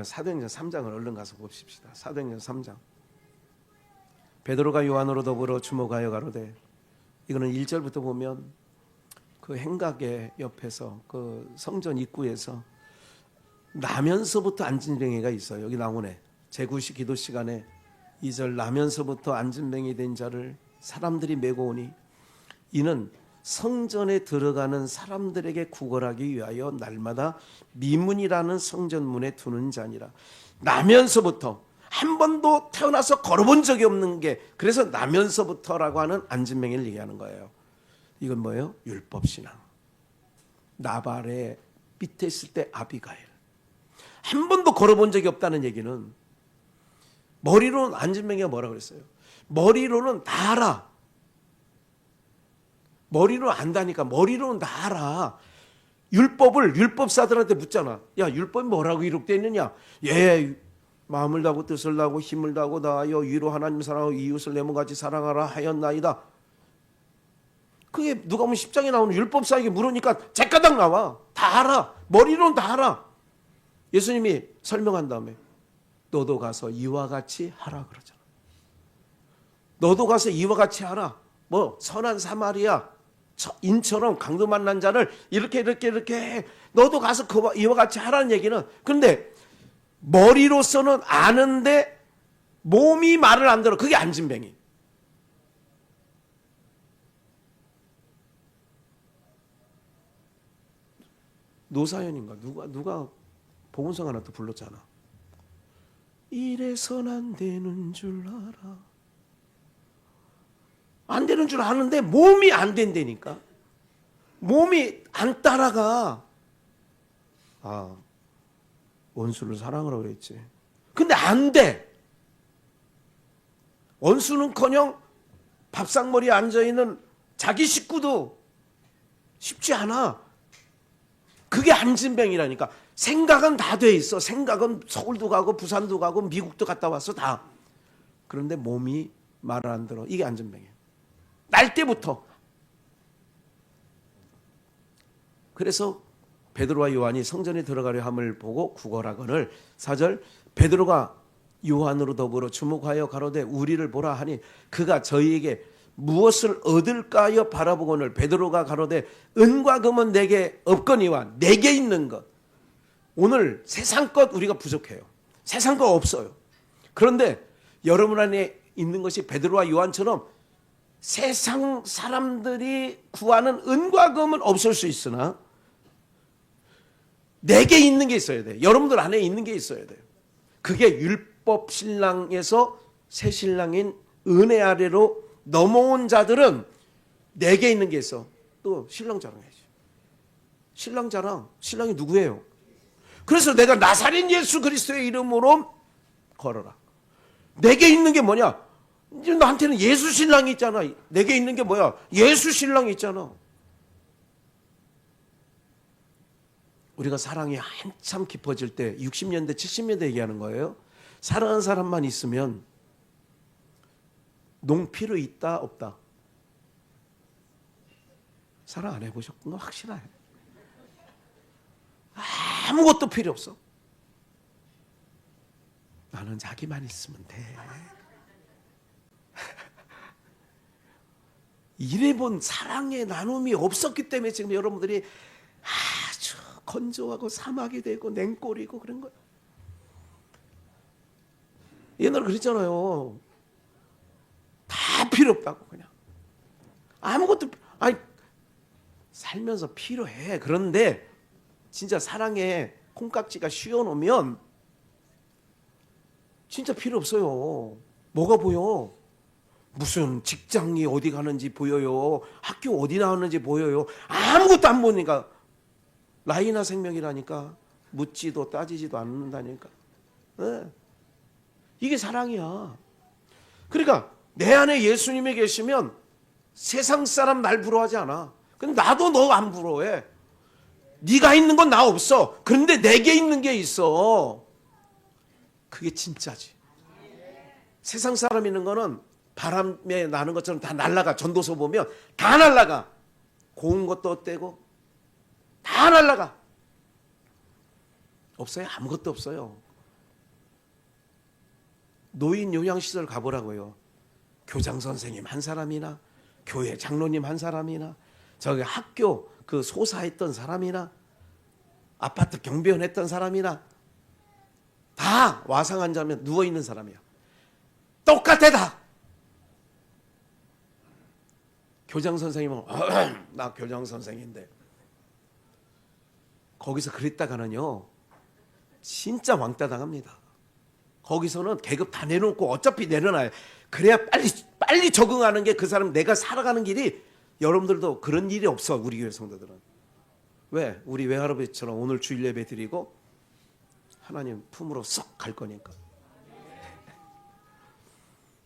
사도행전 3장을 얼른 가서 봅시다. 사도행전 3장. 베드로가 요한으로 더불어 주목하여 가로되, 이거는 1절부터 보면 그 행각의 옆에서 그 성전 입구에서 나면서부터 안진뱅이가 있어요. 여기 나오네. 제9시 기도 시간에 2절 나면서부터 안진뱅이 된 자를 사람들이 메고 오니 이는 성전에 들어가는 사람들에게 구걸하기 위하여 날마다 미문이라는 성전문에 두는 자니라. 나면서부터, 한 번도 태어나서 걸어본 적이 없는 게, 그래서 나면서부터라고 하는 안진뱅이를 얘기하는 거예요. 이건 뭐예요? 율법신앙. 나발의 밑에 있을 때 아비가일. 한 번도 걸어본 적이 없다는 얘기는, 머리로는 안진뱅이가 뭐라 그랬어요? 머리로는 다 알아. 머리로 안다니까. 머리로는 다 알아. 율법을 율법사들한테 묻잖아. 야, 율법이 뭐라고 기록되어 있느냐? 예, 마음을 다하고 뜻을 다하고 힘을 다하고 다하여 위로 하나님 사랑하고 이웃을 내 몸같이 사랑하라 하였나이다. 그게 누가 보면 10장에 나오는 율법사에게 물으니까 제까닥 나와. 다 알아. 머리로는 다 알아. 예수님이 설명한 다음에 너도 가서 이와 같이 하라 그러잖아. 너도 가서 이와 같이 하라. 뭐 선한 사마리아 인처럼 강도 만난 자를 이렇게 너도 가서 이와 같이 하라는 얘기는, 그런데 머리로서는 아는데 몸이 말을 안 들어. 그게 안진뱅이. 노사연인가 누가 복음성 하나 또 불렀잖아. 이래선 안 되는 줄 알아. 안 되는 줄 아는데 몸이 안 된다니까. 몸이 안 따라가. 원수를 사랑하라고 그랬지. 근데 안 돼. 원수는커녕 밥상머리에 앉아있는 자기 식구도 쉽지 않아. 그게 안진뱅이라니까. 생각은 다 돼 있어. 생각은 서울도 가고 부산도 가고 미국도 갔다 왔어 다. 그런데 몸이 말을 안 들어. 이게 안진뱅이야. 날 때부터. 그래서 베드로와 요한이 성전에 들어가려 함을 보고 구걸하거늘 4절 베드로가 요한으로 더불어 주목하여 가로되 우리를 보라 하니 그가 저희에게 무엇을 얻을까요 바라보거늘 베드로가 가로되 은과 금은 내게 없거니와 내게 있는 것. 오늘 세상 것 우리가 부족해요. 세상 것 없어요. 그런데 여러분 안에 있는 것이 베드로와 요한처럼 세상 사람들이 구하는 은과 금은 없을 수 있으나 내게 있는 게 있어야 돼요. 여러분들 안에 있는 게 있어야 돼요. 그게 율법 신랑에서 새 신랑인 은혜 아래로 넘어온 자들은 내게 있는 게 있어. 또 신랑 자랑해야지. 신랑 자랑. 신랑이 누구예요? 그래서 내가 나사렛 예수 그리스도의 이름으로 걸어라. 내게 있는 게 뭐냐? 나한테는 예수 신랑이 있잖아. 내게 있는 게 뭐야? 예수 신랑이 있잖아. 우리가 사랑이 한참 깊어질 때 60년대 70년대 얘기하는 거예요. 사랑하는 사람만 있으면 농필요 있다 없다? 사랑 안 해보셨던 거 확실해. 아무것도 필요 없어. 나는 자기만 있으면 돼. 이래본 사랑의 나눔이 없었기 때문에 지금 여러분들이 아주 건조하고 사막이 되고 냉골이고 그런 거예요. 옛날에 그랬잖아요. 다 필요 없다고 그냥. 아무것도 아니 살면서 필요해. 그런데 진짜 사랑에 콩깍지가 씌워놓으면 진짜 필요 없어요. 뭐가 보여? 무슨 직장이 어디 가는지 보여요. 학교 어디 나오는지 보여요. 아무것도 안 보니까 라이나 생명이라니까. 묻지도 따지지도 않는다니까. 네. 이게 사랑이야. 그러니까 내 안에 예수님이 계시면 세상 사람 날 부러워하지 않아. 근데 나도 너 안 부러워해. 네가 있는 건 나 없어. 그런데 내게 있는 게 있어. 그게 진짜지. 세상 사람 있는 거는 바람에 나는 것처럼 다 날아가. 전도서 보면 다 날아가. 고운 것도 떼고 다 날아가. 없어요? 아무것도 없어요. 노인 요양시설 가보라고요. 교장 선생님 한 사람이나 교회 장로님 한 사람이나 저기 학교 그 소사했던 사람이나 아파트 경비원했던 사람이나 다 와상 환자면 누워있는 사람이야. 똑같아 다. 교장 선생님은 나 교장 선생인데 거기서 그랬다가는요 진짜 왕따 당합니다. 거기서는 계급 다 내놓고 어차피 내려놔요. 그래야 빨리 적응하는 게 그 사람 내가 살아가는 길이. 여러분들도 그런 일이 없어. 우리 교회 성도들은. 왜? 우리 외할아버지처럼 오늘 주일 예배 드리고 하나님 품으로 쏙 갈 거니까.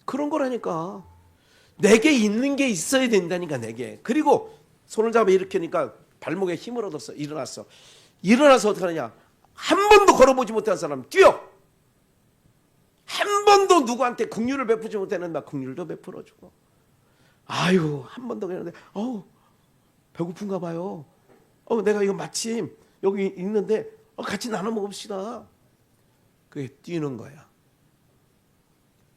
그런 거라니까. 내게 있는 게 있어야 된다니까. 내게. 그리고 손을 잡아 일으키니까 발목에 힘을 얻었어. 일어났어. 일어나서 어떻게 하느냐. 한 번도 걸어보지 못한 사람 뛰어. 한 번도 누구한테 긍휼을 베푸지 못하는 나 긍휼도 베풀어주고. 아유 한 번도 그랬는데 배고픈가 봐요. 내가 이거 마침 여기 있는데 같이 나눠 먹읍시다. 그게 뛰는 거야.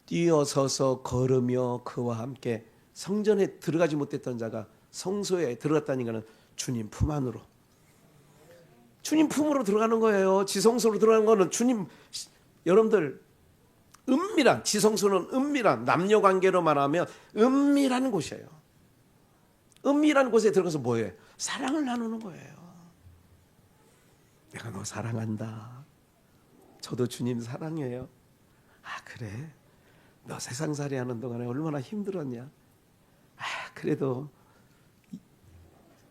뛰어서서 걸으며 그와 함께. 성전에 들어가지 못했던 자가 성소에 들어갔다는 거는 주님 품 안으로. 주님 품으로 들어가는 거예요. 지성소로 들어가는 거는 주님. 여러분들 은밀한, 지성소는 은밀한, 남녀관계로 말하면 은밀한 곳이에요. 은밀한 곳에 들어가서 뭐예요? 사랑을 나누는 거예요. 내가 너 사랑한다. 저도 주님 사랑해요. 아 그래? 너 세상살이 하는 동안에 얼마나 힘들었냐? 아 그래도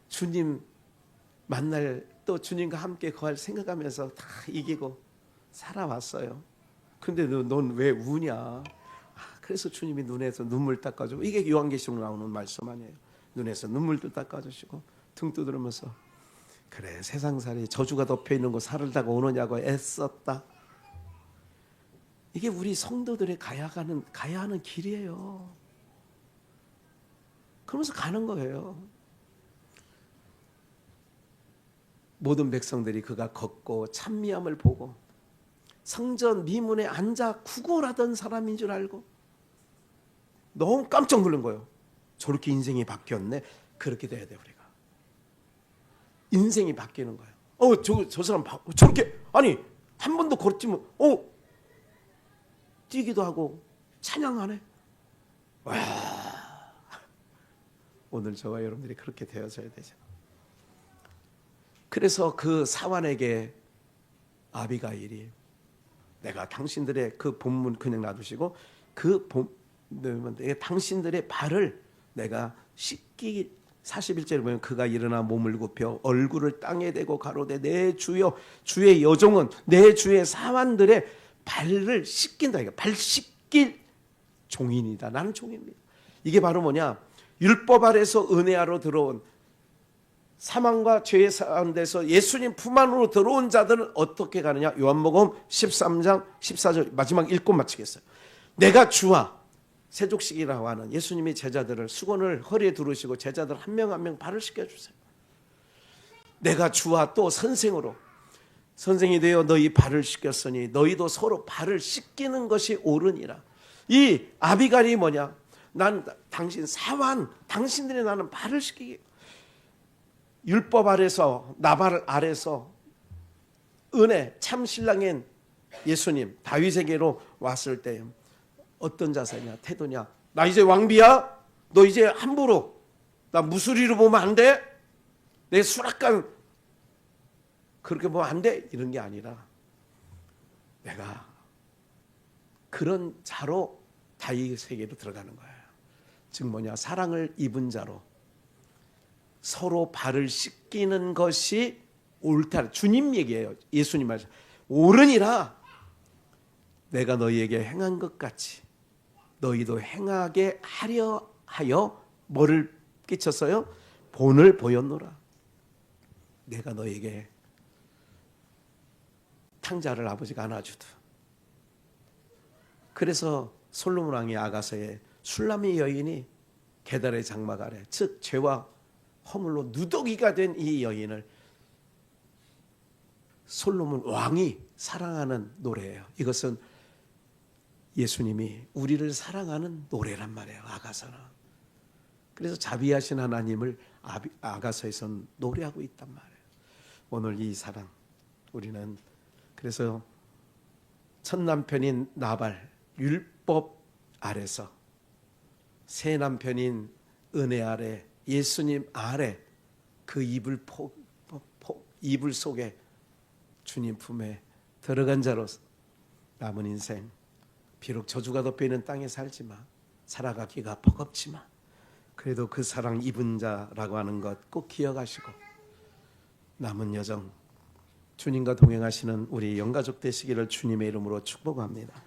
주님 만날 또 주님과 함께 거할 생각하면서 다 이기고 살아왔어요. 근데 넌 왜 우냐? 그래서 주님이 눈에서 눈물 닦아주고. 이게 요한계시록 나오는 말씀 아니에요. 눈에서 눈물도 닦아주시고 등 두드리면서 그래 세상살이 저주가 덮여있는 곳 살다가 오느냐고 애썼다. 이게 우리 성도들의 가야 하는 길이에요. 그러면서 가는 거예요. 모든 백성들이 그가 걷고 찬미함을 보고 성전 미문에 앉아 구걸하던 사람인 줄 알고 너무 깜짝 놀란 거예요. 저렇게 인생이 바뀌었네. 그렇게 돼야 돼 우리가. 인생이 바뀌는 거예요. 저 사람 저렇게 아니 한 번도 걸었지 뭐. 뛰기도 하고 찬양하네. 와. 오늘 저와 여러분들이 그렇게 되어져야 되죠. 그래서 그 사환에게 아비가일이 내가 당신들의 그 본문 그냥 놔두시고 당신들의 발을 내가 씻기. 41절에 보면 그가 일어나 몸을 굽혀 얼굴을 땅에 대고 가로되 내 주여 주의 여종은 내 주의 사환들의 발을 씻긴다. 발 씻길 종인이다. 나는 종입니다. 이게 바로 뭐냐? 율법 아래서 은혜 아래로 들어온 사망과 죄의 가운데서 예수님 품 안으로 들어온 자들은 어떻게 가느냐? 요한복음 13장 14절 마지막 읽고 마치겠어요. 내가 주와 세족식이라고 하는 예수님이 제자들을 수건을 허리에 두르시고 제자들 한 명 한 명 발을 씻겨주세요. 내가 주와 또 선생으로 선생이 되어 너희 발을 씻겼으니 너희도 서로 발을 씻기는 것이 옳으니라. 이 아비갈이 뭐냐? 난 당신 사환 당신들이 나는 발을 씻기게 율법 아래서 나발 아래서 은혜 참 신랑인 예수님 다윗에게로 왔을 때 어떤 자세냐 태도냐? 나 이제 왕비야? 너 이제 함부로 나 무술이로 보면 안 돼? 내 수락관 그렇게 보면 안 돼? 이런 게 아니라 내가 그런 자로 다윗에게로 들어가는 거예요. 즉 뭐냐? 사랑을 입은 자로 서로 발을 씻기는 것이 옳다. 주님 얘기예요. 예수님 말씀. 옳으니라 내가 너희에게 행한 것 같이 너희도 행하게 하려 하여 뭐를 끼쳤어요? 본을 보였노라. 내가 너희에게 탕자를 아버지가 안아주듯. 그래서 솔로몬 왕이 아가서에 술람이 여인이 게달의 장막 아래 즉 죄와 허물로 누더기가 된 이 여인을 솔로몬 왕이 사랑하는 노래예요. 이것은 예수님이 우리를 사랑하는 노래란 말이에요. 아가서는. 그래서 자비하신 하나님을 아가서에서는 노래하고 있단 말이에요. 오늘 이 사랑 우리는 그래서 첫 남편인 나발 율법 아래서 새 남편인 은혜 아래 예수님 아래 그 이불 속에 주님 품에 들어간 자로서 남은 인생 비록 저주가 덮여있는 땅에 살지만 살아가기가 버겁지만 그래도 그 사랑 입은 자라고 하는 것 꼭 기억하시고 남은 여정 주님과 동행하시는 우리 영가족 되시기를 주님의 이름으로 축복합니다.